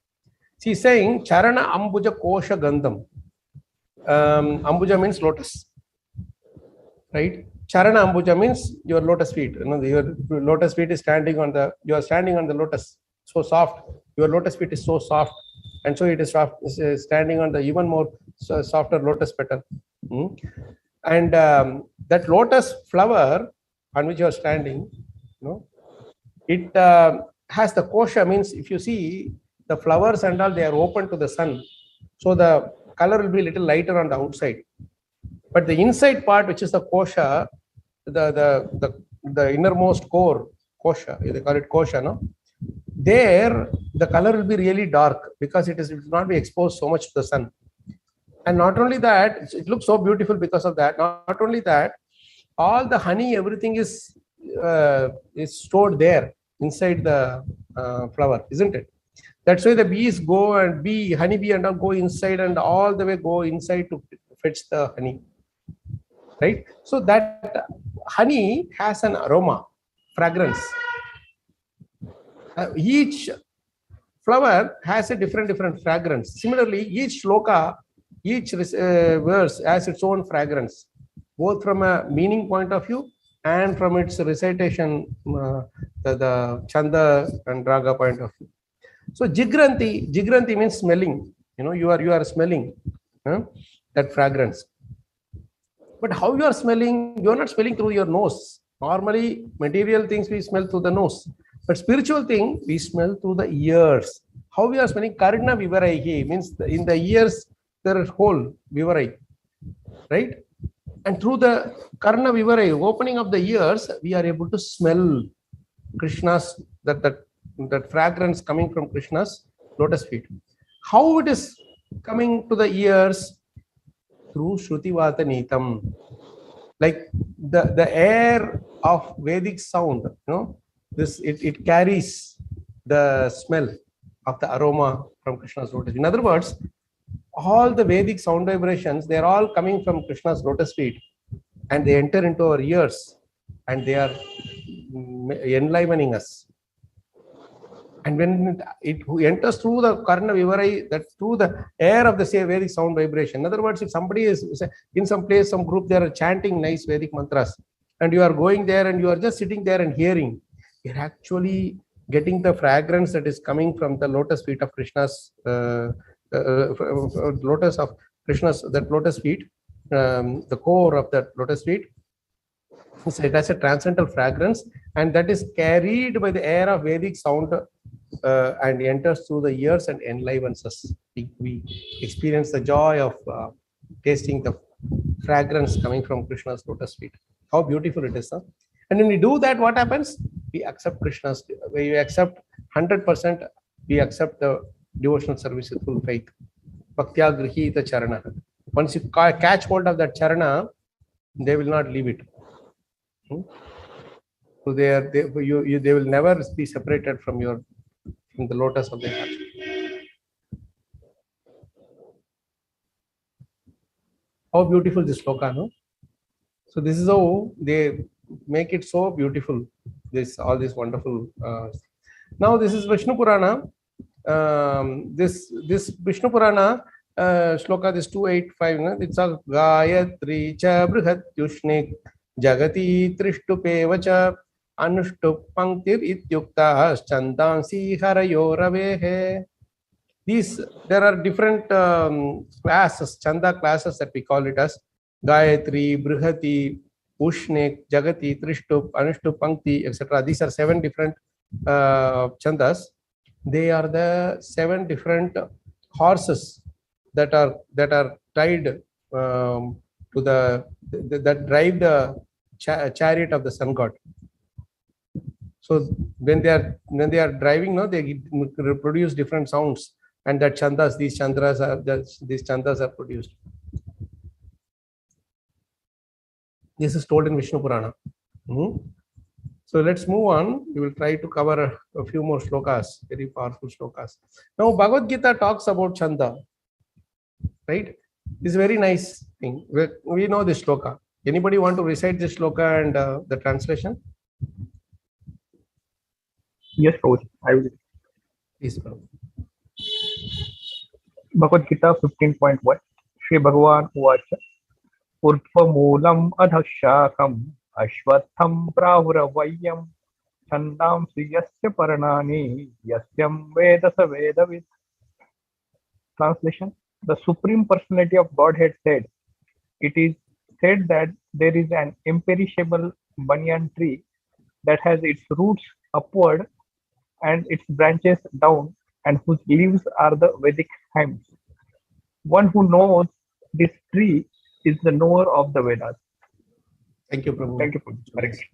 He's saying, Charana Ambuja Kosha Gandham. Ambuja means lotus. Right? Charana Ambuja means your lotus feet. Your lotus feet is standing on you are standing on the lotus. So soft. Your lotus feet is so soft. And so it is soft, standing on the even more softer lotus petal. And that lotus flower on which you are standing, it has the kosha, means if you see, the flowers and all, they are open to the sun. So the color will be little lighter on the outside. But the inside part, which is the kosha, the innermost core, kosha, they call it kosha, no? There, the color will be really dark because it will not be exposed so much to the sun. And not only that, it looks so beautiful because of that. Not only that, all the honey, everything is stored there inside the flower, isn't it? That's why the bees go and honeybee and all go inside and all the way go inside to fetch the honey, right? So that honey has an aroma, fragrance. Each flower has a different fragrance. Similarly, each shloka, each verse has its own fragrance, both from a meaning point of view and from its recitation, the chanda and raga point of view. So jigranti means smelling. You are smelling that fragrance. But how you are smelling? You are not smelling through your nose. Normally, material things we smell through the nose, but spiritual thing we smell through the ears. How we are smelling? Karna vivaraihi means in the ears there is hole vivarai, right? And through the karna vivarai, opening of the ears, we are able to smell Krishna's that fragrance coming from Krishna's lotus feet. How it is coming to the ears? Through Shrutivata Nitam. Like the air of Vedic sound, it carries the smell of the aroma from Krishna's lotus. In other words, all the Vedic sound vibrations, they are all coming from Krishna's lotus feet, and they enter into our ears, and they are enlivening us. And when it enters through the karna vivarai, that's through the air of the Vedic sound vibration. In other words, if somebody is in some place, some group, they are chanting nice Vedic mantras, and you are going there and you are just sitting there and hearing, you're actually getting the fragrance that is coming from the lotus feet of Krishna's lotus feet, the core of that lotus feet. So it has a transcendental fragrance, and that is carried by the air of Vedic sound and enters through the ears and enlivens us. We experience the joy of tasting the fragrance coming from Krishna's lotus feet. How beautiful it is, huh? And when we do that, what happens? We accept Krishna's, we accept 100%, we accept the devotional service with full faith. Bhaktya grihita charana. Once you catch hold of that charana, they will not leave it. So they will never be separated from the lotus of their heart. How beautiful this sloka, no? So this is how they make it so beautiful. All this wonderful. Now this is Vishnu Purana. This Vishnu Purana shloka, this 285. No? It's a Gayatri cha Brihatyushnik Jagati Trishtupevacha Anushtup Panktir Ityukta Chandansi Harayoravehe. There are different classes, chanda classes that we call it as Gayatri, Brihati, Ushnik, Jagati, Trishtup, Anushtup, Pankti, etc. These are 7 different chandas. They are the 7 different horses that are tied to that drive the chariot of the sun god. So when they are driving, they produce different sounds, and that chandas, these chandas are produced. This is told in Vishnu Purana. So let's move on. We will try to cover a few more shlokas, very powerful shlokas. Now Bhagavad-gita talks about chanda, right? It's a very nice thing. We know this shloka. Anybody want to recite this shloka and the translation?
Yes, Prabhuji, I will.
Please, Prabhu.
Bhagavad-gita 15.1 Shri Bhagavan Uvacha Urtvamulam adhashakam ashvatham prahuravayam chandam sriyasya paranani yasyam vedasa vedavid. Translation: The Supreme Personality of Godhead said, it is said that there is an imperishable banyan tree that has its roots upward and its branches down and whose leaves are the Vedic hymns. One who knows this tree is the knower of the Vedas.
Thank you, Prabhu.
Thank you, Prabhu. Hare Krishna.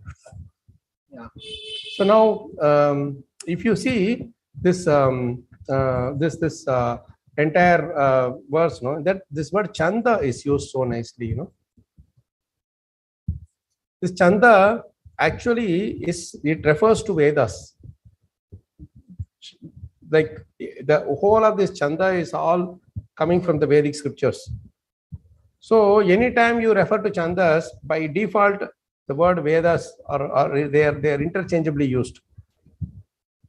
Yeah. So now, if you see this entire verse, no, that this word chanda is used so nicely, you know. This chanda actually it refers to Vedas. Like the whole of this chanda is all coming from the Vedic scriptures. So anytime you refer to chandas, by default, the word Vedas they are interchangeably used.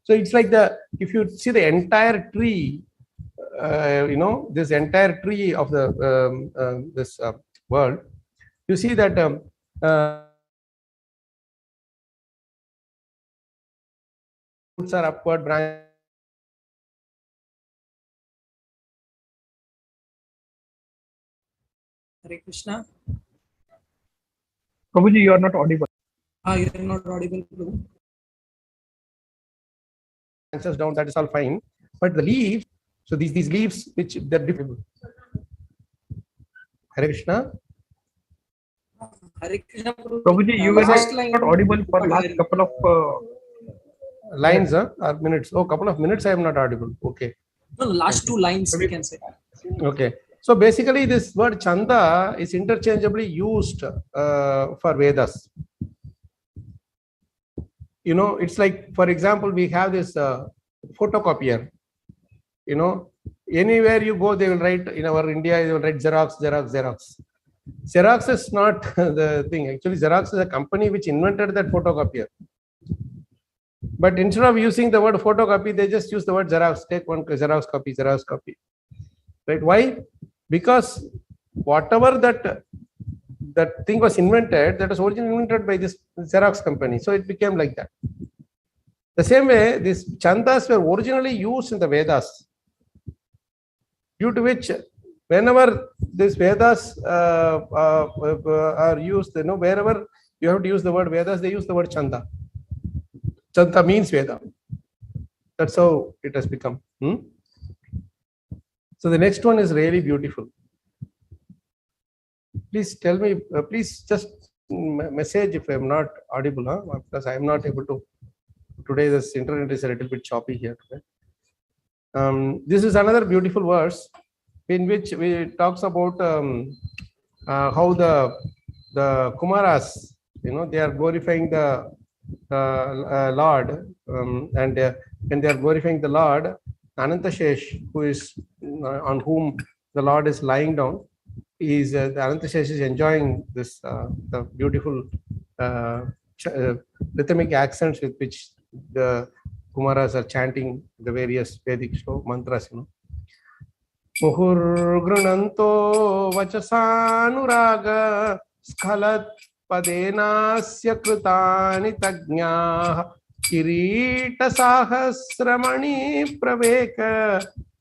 So it's like if you see the entire tree, you know, this entire tree of the this world, you see that roots are upward branch.
Hare Krishna.
Prabhuji, you are not audible.
You are not audible, Prabhu.
Branches down, that is all fine. But the leaves, so these leaves, which they're different. Hare Krishna.
Hare Krishna, Prabhu.
Prabhuji, you were not audible for last couple of
lines or minutes. Oh, couple of minutes I am not audible. Okay.
No, last two lines we can say.
Okay. So basically this word chanda is interchangeably used for Vedas. You know, it's like, for example, we have this photocopier. You know, anywhere you go, they will write, in our India, they will write Xerox, Xerox, Xerox. Xerox is not the thing. Actually, Xerox is a company which invented that photocopier. But instead of using the word photocopy, they just use the word Xerox. Take one Xerox copy, Xerox copy. Right? Why? Because whatever that thing was invented, that was originally invented by this Xerox company. So it became like that. The same way, these chandas were originally used in the Vedas, due to which whenever these Vedas are used, you know, wherever you have to use the word Vedas, they use the word chanda. Chanda means Veda. That's how it has become. So the next one is really beautiful. Please tell me, please just message if I am not audible, because I am not able to. Today, this internet is a little bit choppy here today. This is another beautiful verse in which we talks about how the Kumaras, you know, they are glorifying the Lord, and when they are glorifying the Lord, Anantashesh, who is on whom the Lord is lying down, is the Anantashesh is enjoying this the beautiful rhythmic accents with which the Kumaras are chanting the various Vedic mantras. You know, Muhurgrunanto vachasanuraga skhalat padenasya krutani tajñah kirita sahasramani praveka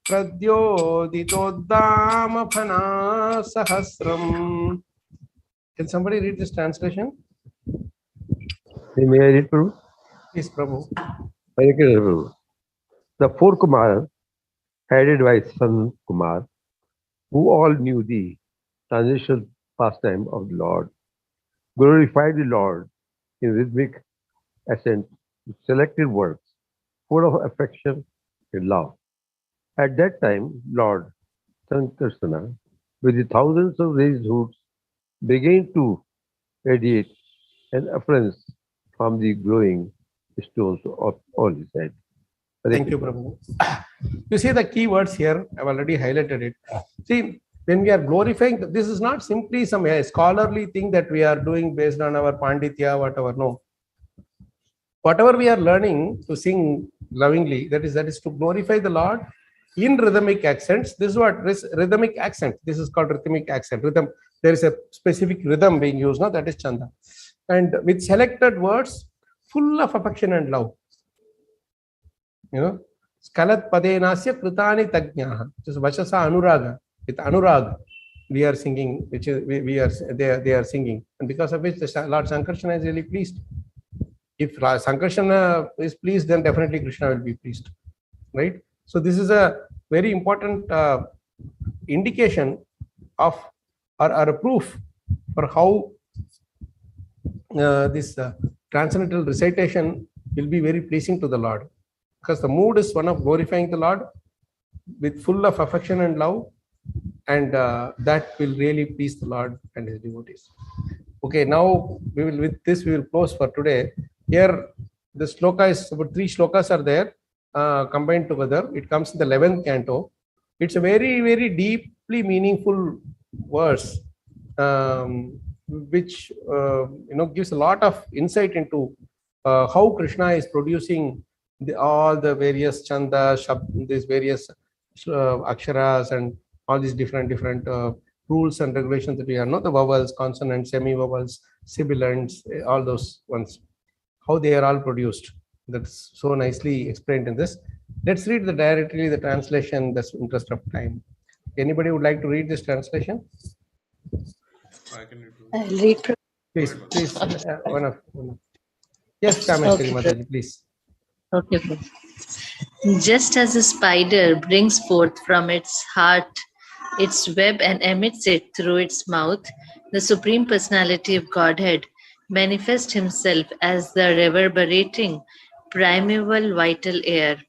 pradyoditoddama phana sahasram. Can somebody read this translation?
May I read, Prabhu?
Please, Prabhu.
Hare Krishna, Prabhu. The four Kumaras, headed by son Kumar, who all knew the transitional pastime of the Lord, glorified the Lord in rhythmic accent, selected words, full of affection and love. At that time, Lord Krsna, with the thousands of raised hooves, began to radiate an affluence from the glowing stones of all his head.
Thank you, Prabhu. You see the key words here, I've already highlighted it. See, when we are glorifying, this is not simply some scholarly thing that we are doing based on our panditya, whatever. No. Whatever we are learning to sing lovingly, that is to glorify the Lord in rhythmic accents. This is what rhythmic accent. This is called rhythmic accent. Rhythm. There is a specific rhythm being used. No, that is chanda, and with selected words full of affection and love. You know, skalat padenasya krutani tajñah. Just vachasa anuraga. With anurag, we are singing, which is they are singing, and because of which the Lord Sankarsana is really pleased. If Sankarsana is pleased, then definitely Krishna will be pleased, right? So this is a very important indication of or a proof for how this transcendental recitation will be very pleasing to the Lord, because the mood is one of glorifying the Lord with full of affection and love, and that will really please the Lord and his devotees. Okay, now we will close for today. Here the sloka is about 3 slokas are there combined together. It comes in the 11th canto. It's a very, very deeply meaningful verse, which gives a lot of insight into how Krishna is producing all the various chandas, these various aksharas, and all these different rules and regulations that we have, the vowels, consonants, semi-vowels, sibilants, all those ones, how they are all produced. That's so nicely explained in this. Let's read directly the translation, that's interest of time. Anybody would like to read this translation?
I can read.
I'll read.
Please, one of. Yes, Kameshwari Mataji, please.
Okay. Just as a spider brings forth from its heart its web and emits it through its mouth, the Supreme Personality of Godhead manifests himself as the reverberating, primeval vital air,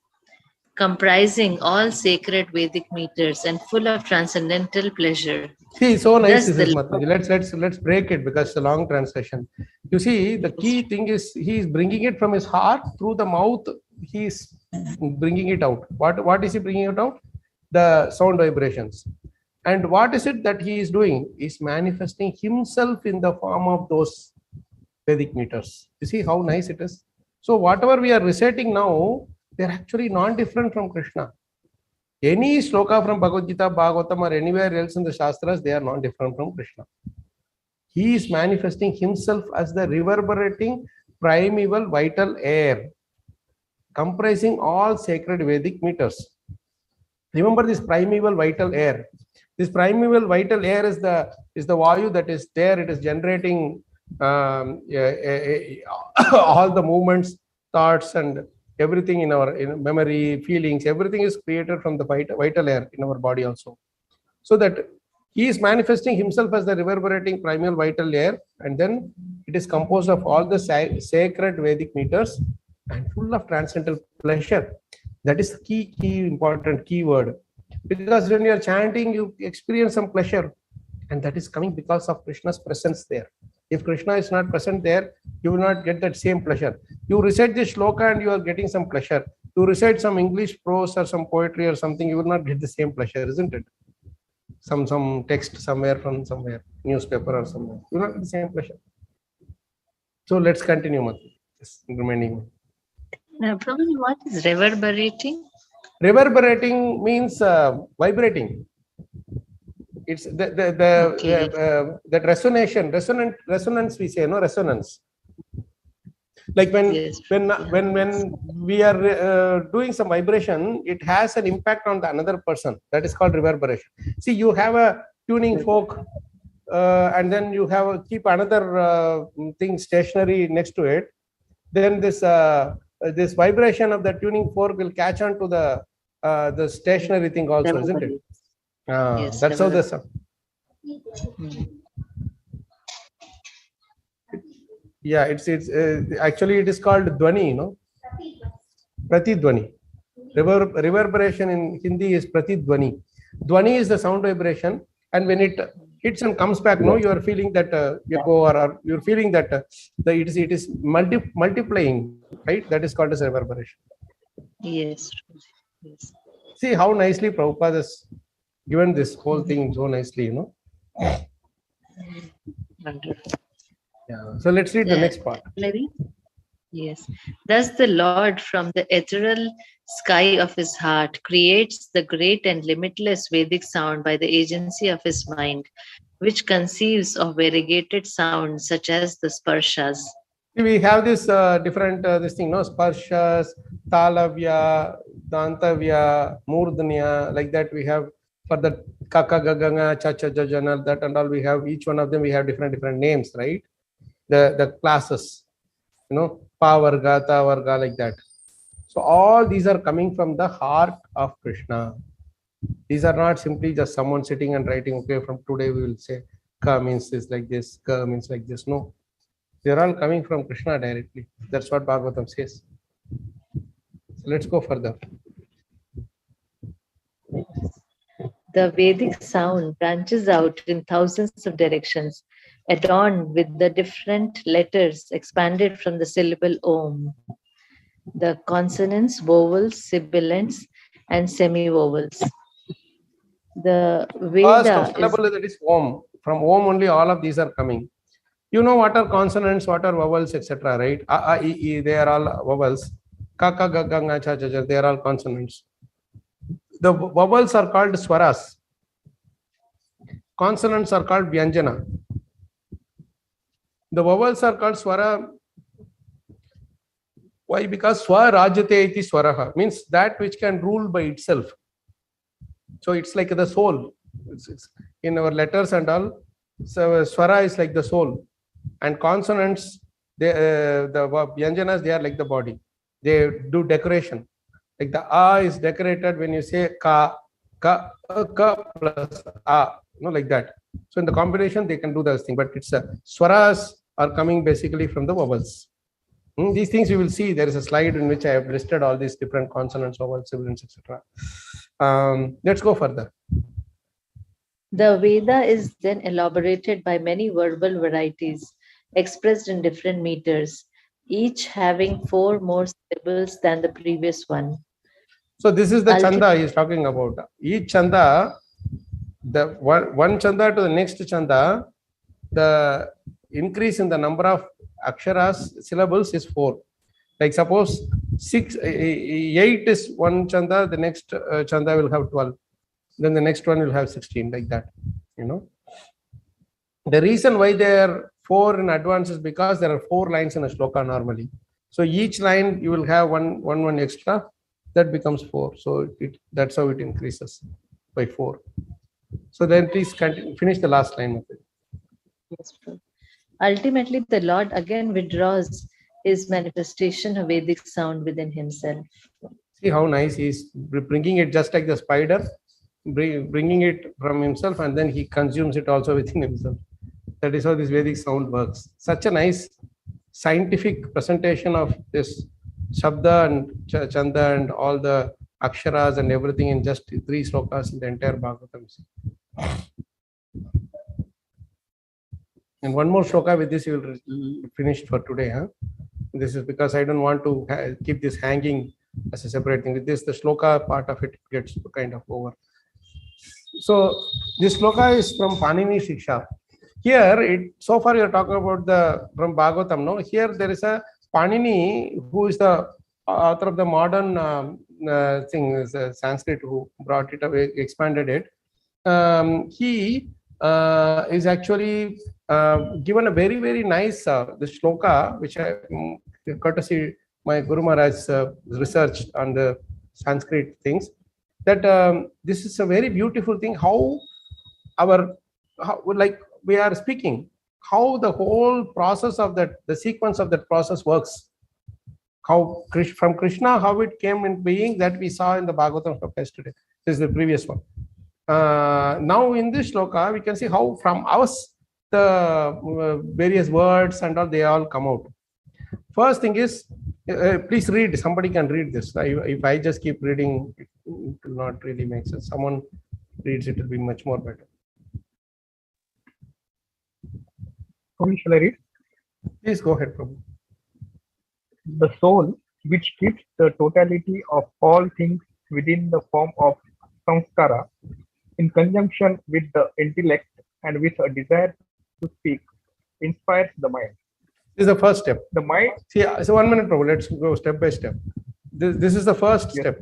comprising all sacred Vedic meters and full of transcendental pleasure.
See, so nice this is, Mataji. Let's break it because it's a long translation. You see, the key thing is he is bringing it from his heart through the mouth. He is bringing it out. What is he bringing it out? The sound vibrations. And what is it that he is doing? Is manifesting himself in the form of those Vedic meters. You see how nice it is? So whatever we are reciting now, they are actually non-different from Krishna. Any sloka from Bhagavad-gita, Bhagavatam, or anywhere else in the Shastras, they are non-different from Krishna. He is manifesting himself as the reverberating, primeval, vital air, comprising all sacred Vedic meters. Remember this primeval, vital air. This primeval, vital air is the vayu that is there. It is generating all the movements, thoughts, and everything in our memory, feelings. Everything is created from the vital air in our body also. So that he is manifesting himself as the reverberating primal vital air, and then it is composed of all the sacred Vedic meters and full of transcendental pleasure. That is the important key word. Because when you are chanting, you experience some pleasure, and that is coming because of Krishna's presence there. If Krishna is not present there, you will not get that same pleasure. You recite this shloka and you are getting some pleasure. You recite some English prose or some poetry or something, you will not get the same pleasure, isn't it? Some text somewhere from somewhere, newspaper or somewhere, you will not get the same pleasure. So let's continue, Mati. This remaining one.
Now, probably what is reverberating?
Reverberating means vibrating. It's that resonance we say, resonance. Like when we are doing some vibration, it has an impact on the another person. That is called reverberation. See, you have a tuning fork, and then you keep another thing stationary next to it. Then this vibration of the tuning fork will catch on to the stationary thing also, isn't it?
Yes,
that's how this. Yeah, it's actually it is called dhvani, pratidhvani. Reverberation in Hindi is pratidhvani. Dhvani is the sound vibration, and when it hits and comes back, you are feeling that you're feeling that it is multiplying, right? That is called as reverberation.
Yes.
See how nicely Prabhupada has given this whole thing so nicely,
Wonderful.
Yeah. So let's read the next part.
Yes. Thus the Lord from the ethereal sky of his heart creates the great and limitless Vedic sound by the agency of his mind, which conceives of variegated sounds such as the sparshas.
We have this different this thing, sparshas, talavya, dantavya, murdhanya, like that. We have for the kaka, gaganga, chacha, jajana, that and all. We have each one of them. We have different names, right? The classes, pa varga, ta varga, like that. So all these are coming from the heart of Krishna. These are not simply just someone sitting and writing, okay, from today we will say Ka means this like this, Ka means like this. No. They are all coming from Krishna directly. That's what Bhagavatam says. So let's go further.
The Vedic sound branches out in thousands of directions, adorned with the different letters expanded from the syllable Om. The consonants, vowels, sibilants, and semi-vowels. The Veda
First syllable that is Om. From Om only all of these are coming. You know what are consonants, what are vowels, etc. Right? A, I, E, they are all vowels. Ka, Ka, Ga, Ga, Nga, Cha, Cha, Cha, they are all consonants. The vowels are called swaras. Consonants are called vyanjana. The vowels are called swara. Why? Because swa rajate iti swaraha means that which can rule by itself. So it's like the soul. It's in our letters and all. So swara is like the soul, and consonants, the vyanjanas, they are like the body. They do decoration. Like the A is decorated when you say ka, ka, ka plus A, like that. So in the combination, they can do this thing. But it's swaras are coming basically from the vowels. These things you will see. There is a slide in which I have listed all these different consonants, vowels, sibilants, etc. Let's go further.
The Veda is then elaborated by many verbal varieties expressed in different meters, each having 4 more syllables than the previous one.
So this is the chanda he is talking about. Each chanda, the one chanda to the next chanda, the increase in the number of aksharas, syllables is 4. Like suppose 8 is one chanda, the next chanda will have 12. Then the next one will have 16, like that. The reason why they are 4 in advance is because there are 4 lines in a shloka normally. So each line you will have one extra. That becomes 4. So that's how it increases by 4. So then please continue, finish the last line of it.
Yes, ultimately, the Lord again withdraws his manifestation of Vedic sound within himself.
See how nice he is bringing it, just like the spider, bringing it from himself, and then he consumes it also within himself. That is how this Vedic sound works. Such a nice scientific presentation of this Shabda and Chanda and all the Aksharas and everything in just 3 slokas in the entire Bhagavatam. And one more shloka, with this you will finish for today. Huh? This is because I don't want to keep this hanging as a separate thing. With this, the shloka part of it gets kind of over. So this shloka is from Panini Shiksha. Here, so far you are talking about from Bhagavatam. No, here there is a Panini who is the author of the modern thing, Sanskrit, who brought it away, expanded it. He is actually given a very, very nice the shloka, which I courtesy my Guru Maharaj research on the Sanskrit things. That this is a very beautiful thing. How like we are speaking, how the whole process of that, the sequence of that process works. How from Krishna, how it came in being, that we saw in the Bhagavatam yesterday. This is the previous one. Now in this shloka, we can see how from us the various words and all, they all come out. First thing is, please read. Somebody can read this. If I just keep reading, it will not really make sense. Someone reads it, will be much more better.
Shall I read?
Please go ahead, Prabhu.
The soul, which keeps the totality of all things within the form of samskara, in conjunction with the intellect and with a desire to speak, inspires the mind.
This is the first step.
The mind.
See, so 1 minute, Prabhu. Let's go step by step. This is the first step.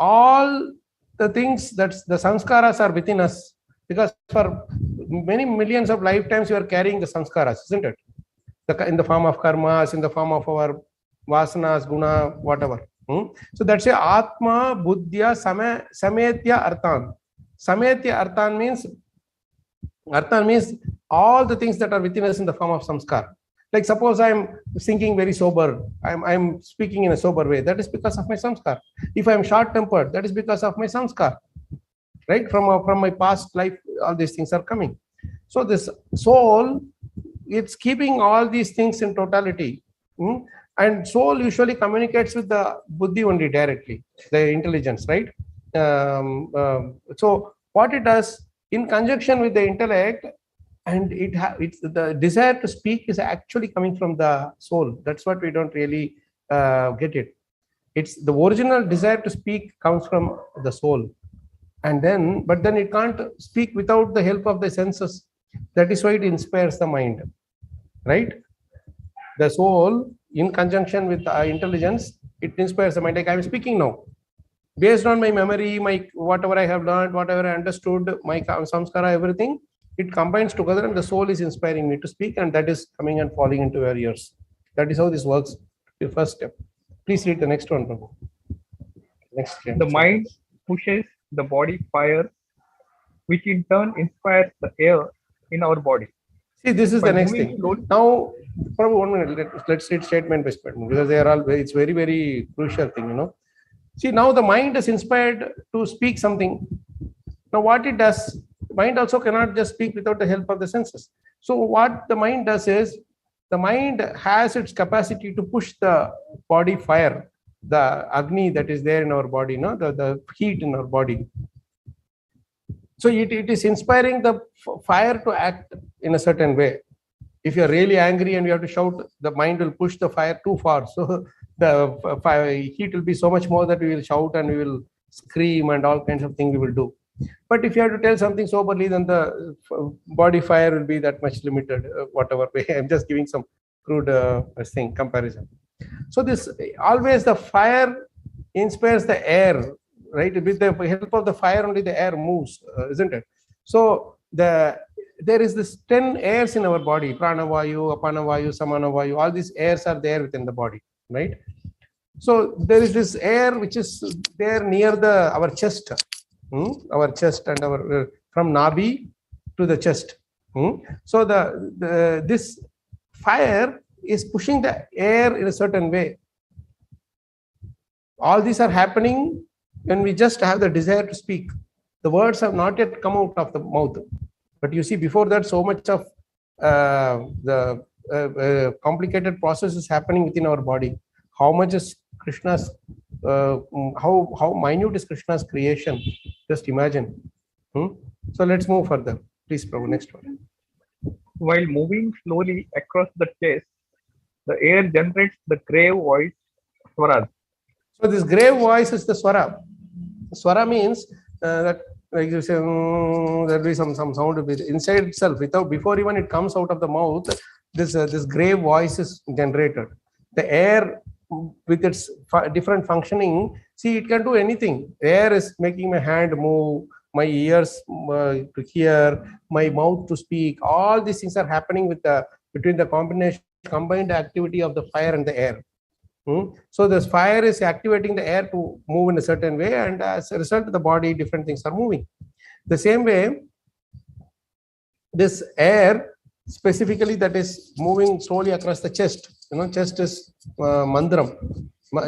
All the things that the samskaras are within us, because for many millions of lifetimes you are carrying the samskaras, isn't it? In the form of karmas, in the form of our vasanas, guna, whatever. So that's a atma, buddhya, sametya, arthan. Sametya arthan means all the things that are within us in the form of samskara. Like suppose I'm thinking very sober, I'm speaking in a sober way. That is because of my samskar. If I'm short-tempered, that is because of my samskar. Right? From my past life, all these things are coming. So this soul, it's keeping all these things in totality. And soul usually communicates with the buddhi only directly, the intelligence, right? So what it does in conjunction with the intellect, and it's the desire to speak is actually coming from the soul. That's what we don't really get it. It's the original desire to speak comes from the soul, and then but then it can't speak without the help of the senses. That is why it inspires the mind, right? The soul in conjunction with intelligence, it inspires the mind. Like I'm speaking now, based on my memory, my whatever I have learned, whatever I understood, my samskara, everything, it combines together, and the soul is inspiring me to speak, and that is coming and falling into your ears. That is how this works. The first step. Please read the next one, Prabhu. Next.
The mind pushes the body fire, which in turn inspires the air in our body.
See, this is
By
the next
moving
thing.
slowly-
Now, Prabhu, 1 minute. Let's read statement by statement, because they are all it's very, very crucial thing, you know. See, now the mind is inspired to speak something. Now, what it does, mind also cannot just speak without the help of the senses. So, what the mind does is, the mind has its capacity to push the body fire, the agni that is there in our body, no, the heat in our body. So, it is inspiring the fire to act in a certain way. If you're really angry and you have to shout, the mind will push the fire too far. So the fire, heat will be so much more that we will shout and we will scream and all kinds of things we will do. But if you have to tell something soberly, then the body fire will be that much limited, whatever way. I'm just giving some crude comparison. So this always the fire inspires the air, right? With the help of the fire only the air moves, isn't it? So there is this 10 airs in our body: pranavayu, apanavayu, samanavayu. All these airs are there within the body, right? So there is this air which is there near our chest, our chest and our from nabi to the chest. So this fire is pushing the air in a certain way. All these are happening when we just have the desire to speak. The words have not yet come out of the mouth. But you see, before that, so much of the complicated process is happening within our body. How much is Krishna's, how minute is Krishna's creation? Just imagine. So let's move further. Please, Prabhu, next one.
While moving slowly across the chest, the air generates the grave voice swaras.
So this grave voice is the swara. Swara means that, like you say, there'll be some sound inside itself. Before even it comes out of the mouth, this grave voice is generated. The air with its different functioning, see, it can do anything. Air is making my hand move, my ears to hear, my mouth to speak. All these things are happening between the combined activity of the fire and the air. So this fire is activating the air to move in a certain way, and as a result, the body, different things are moving. The same way, this air specifically that is moving slowly across the chest. Chest is mandram.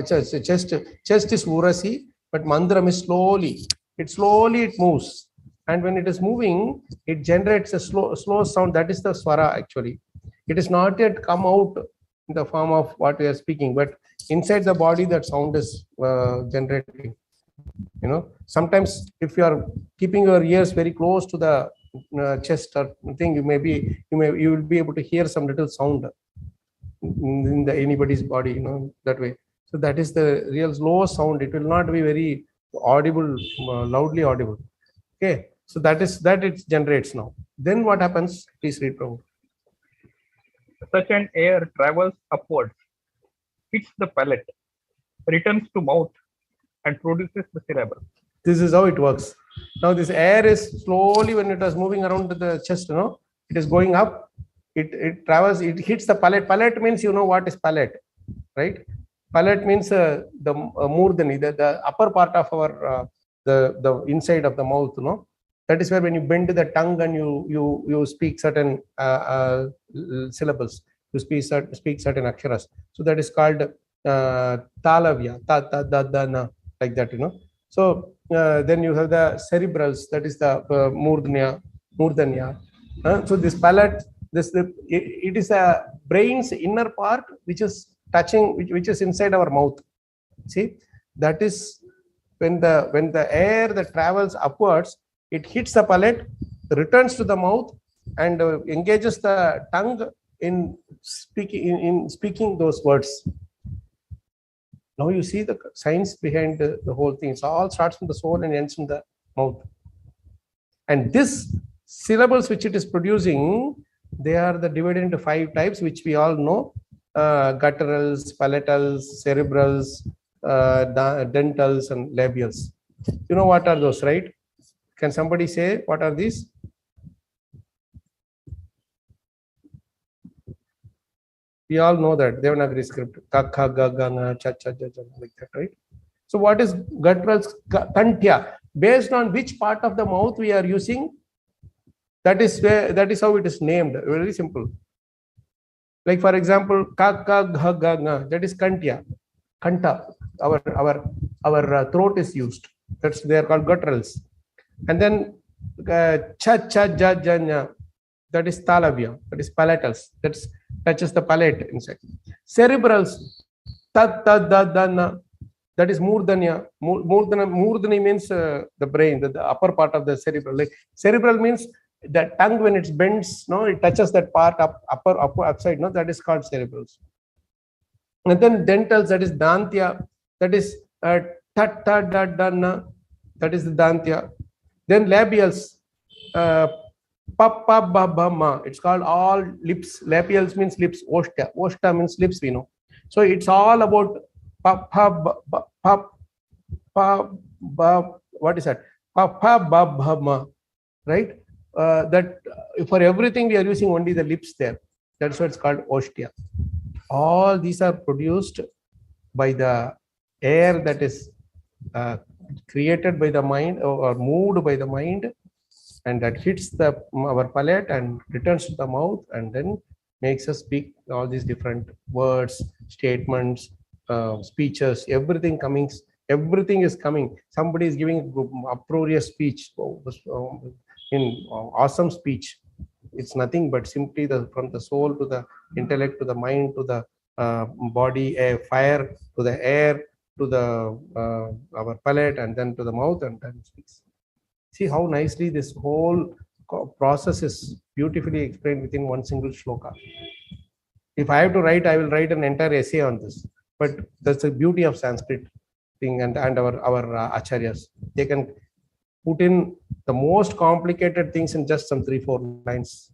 Chest is urasi, but mandram is slowly. It moves, and when it is moving, it generates a slow sound. That is the swara actually. It is not yet come out in the form of what we are speaking, but inside the body that sound is generating. Sometimes if you are keeping your ears very close to the chest or thing, you will be able to hear some little sound in anybody's body, that way. So that is the real low sound. It will not be very audible, loudly audible. Okay, so that it generates now. Then what happens? Please read, Prabhu.
Such an air travels upwards, hits the palate, returns to mouth, and produces the syllable.
This is how it works. Now this air is slowly, when it was moving around the chest, it is going up. It travels. It hits the palate. Palate means what is palate, right? Palate means the murdani, the upper part of our the inside of the mouth. That is where when you bend the tongue and you speak certain syllables. to speak certain aksharas. So that is called talavya, ta ta da da na, like that, So then you have the cerebrals, that is the murdanya. So this palate, it is a brain's inner part which is touching, which is inside our mouth. See, that is when the air that travels upwards, it hits the palate, returns to the mouth, and engages the tongue in speaking those words. Now you see the science behind the whole thing. So all starts from the soul and ends in the mouth. And this syllables which it is producing, they are divided into 5 types, which we all know: gutturals, palatals, cerebrals, dentals, and labials. You know what are those, right? Can somebody say what are these? We all know that Devanagari script, ka kha ga ga nga cha cha cha cha, like that, right? So what is gutturals? Kantya. Based on which part of the mouth we are using, that is how it is named. Very simple. Like for example, ka ka gha ga nga, that is kantya. Kanta. Our throat is used. They are called gutturals. And then cha cha ja ja nya, that is talavya, that is palatals, that touches the palate inside. Cerebrals, ta ta da da na, that is murdanya. Murdani means the brain, the upper part of the cerebral. Like cerebral means the tongue when it bends, it touches that part upside, that is called cerebrals. And then dentals, that is dantya, that is ta ta da da na, that is the dantya. Then labials, pa pa ba ba ma, it's called all lips. Labials means lips. Oshta means lips, we know. So it's all about pa pa ba pa pa ba, what is that? Pa pa ba ba ma, right? That for everything we are using only the lips there. That's why it's called Oshtya. All these are produced by the air that is created by the mind or moved by the mind, and that hits our palate and returns to the mouth, and then makes us speak all these different words, statements, speeches. Everything is coming. Somebody is giving uproarious speech, in awesome speech. It's nothing but simply from the soul to the intellect to the mind to the body, fire to the air to the our palate, and then to the mouth, and then speaks. See how nicely this whole process is beautifully explained within one single shloka. If I have to write, I will write an entire essay on this. But that's the beauty of Sanskrit thing, and our acharyas. They can put in the most complicated things in just some 3-4 lines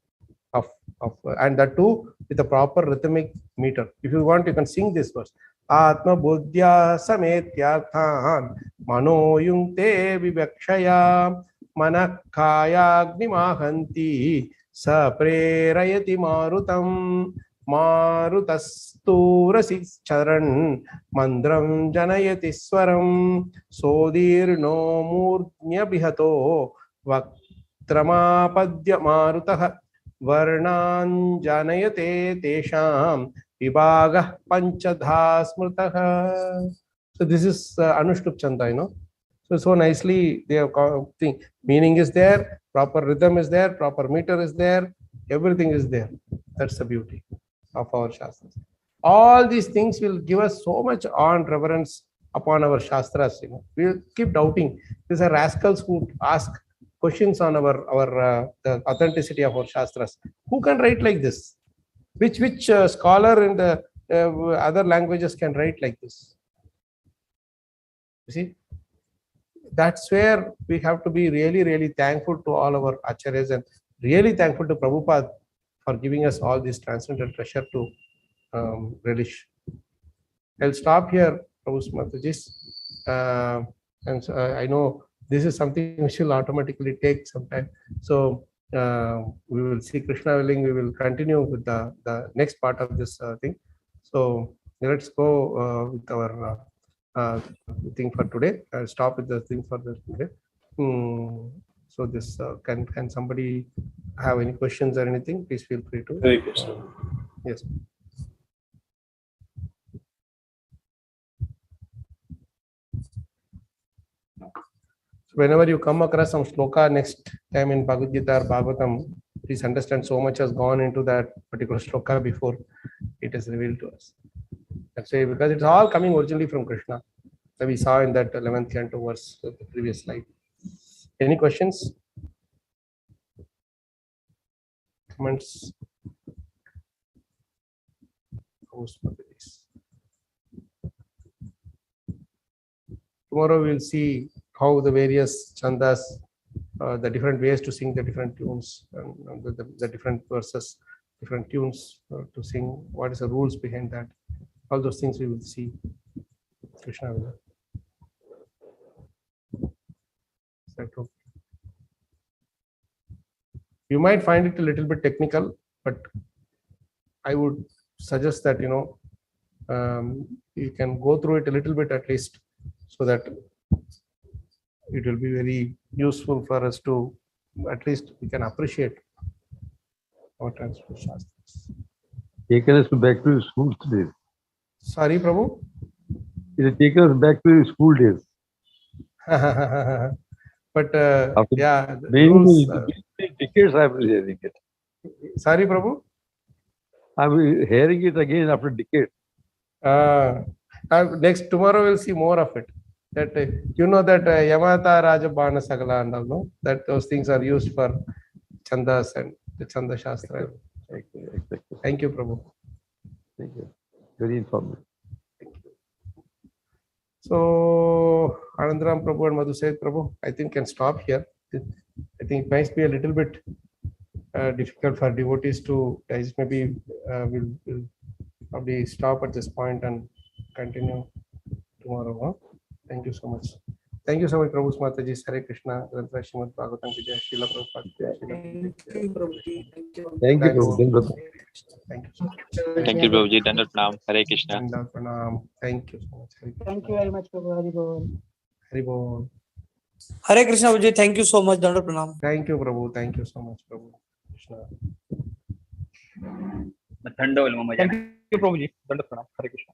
and that too with a proper rhythmic meter. If you want, you can sing this verse. Atma buddhya sametyarthan mano yungte vivakshaya manakaya agnimahanti sa prerayati marutam marutastu rasis charan mandram janayati swaram sodirno murnya bihato vaktramapadya marutah varnan janayate tesham vibhagah panchadha smrtah. So this is Anushtup Chanda, So nicely they have thing. Meaning is there, proper rhythm is there, proper meter is there, everything is there. That's the beauty of our Shastras. All these things will give us so much awe and reverence upon our Shastras. We'll keep doubting. These are rascals who ask questions on the authenticity of our Shastras. Who can write like this? Which scholar in the other languages can write like this? You see, that's where we have to be really, really thankful to all our acharyas and really thankful to Prabhupada for giving us all this transcendental treasure to relish. I'll stop here, Prabhu's Mataji. And so, I know this is something which will automatically take some time. So we will see, Krishna willing, we will continue with the next part of this thing. So let's go with our thing for today. I'll stop with the thing for today. So this can somebody have any questions or anything? Please feel free to.
Hare Krishna.
Yes. Whenever you come across some sloka next time in Bhagavad-gita or Bhagavatam, please understand so much has gone into that particular sloka before it is revealed to us. That's why, because it's all coming originally from Krishna. That we saw in that 11th canto verse, the previous slide. Any questions? Comments? Tomorrow we'll see how the various chandas, the different ways to sing the different tunes, and the different verses, different tunes to sing. What is the rules behind that? All those things we will see. Krishna will. Is that okay? You might find it a little bit technical, but I would suggest that you can go through it a little bit at least, so that it will be very useful for us to, at least we can appreciate our translation shastras.
Taken us back to school days.
Sorry, Prabhu?
It has taken us back to school days.
But yeah,
Many decades I was hearing it.
Sorry, Prabhu?
I'm hearing it again after decades.
Next, tomorrow we'll see more of it. That that Yamata Rajabana Sagala and all, no? That those things are used for chandas and the Chanda Shastra.
Exactly.
Thank you, Prabhu.
Thank you. Very informative.
So, Anandaram Prabhu and Madhu Said Prabhu, I think can stop here. I think it might be a little bit difficult for devotees to digest. Maybe we'll probably stop at this point and continue tomorrow. Huh? Thank you so much. Thank you so much, Prabhu Mataji. Hare Krishna. Srimad Bhagavatam ki jai. Srila Prabhupada.
Thank you, Prabhuji. Thank you.
Thank you, Prabhu.
Thank you so much.
Thank you, Prabhuji. Dandavat Pranam. Hare Krishna.
Dandavat Pranam. Thank you so much.
Thank you very much, Prabhu. Hari Bol.
Hari Bol.
Hare Krishna, Prabhuji. Thank you so much. Dandavat Pranam.
Thank you, Prabhu. Thank you so much, Prabhu. Krishna.
Thank you, Prabhuji. Dandavat Pranam. Hare Krishna.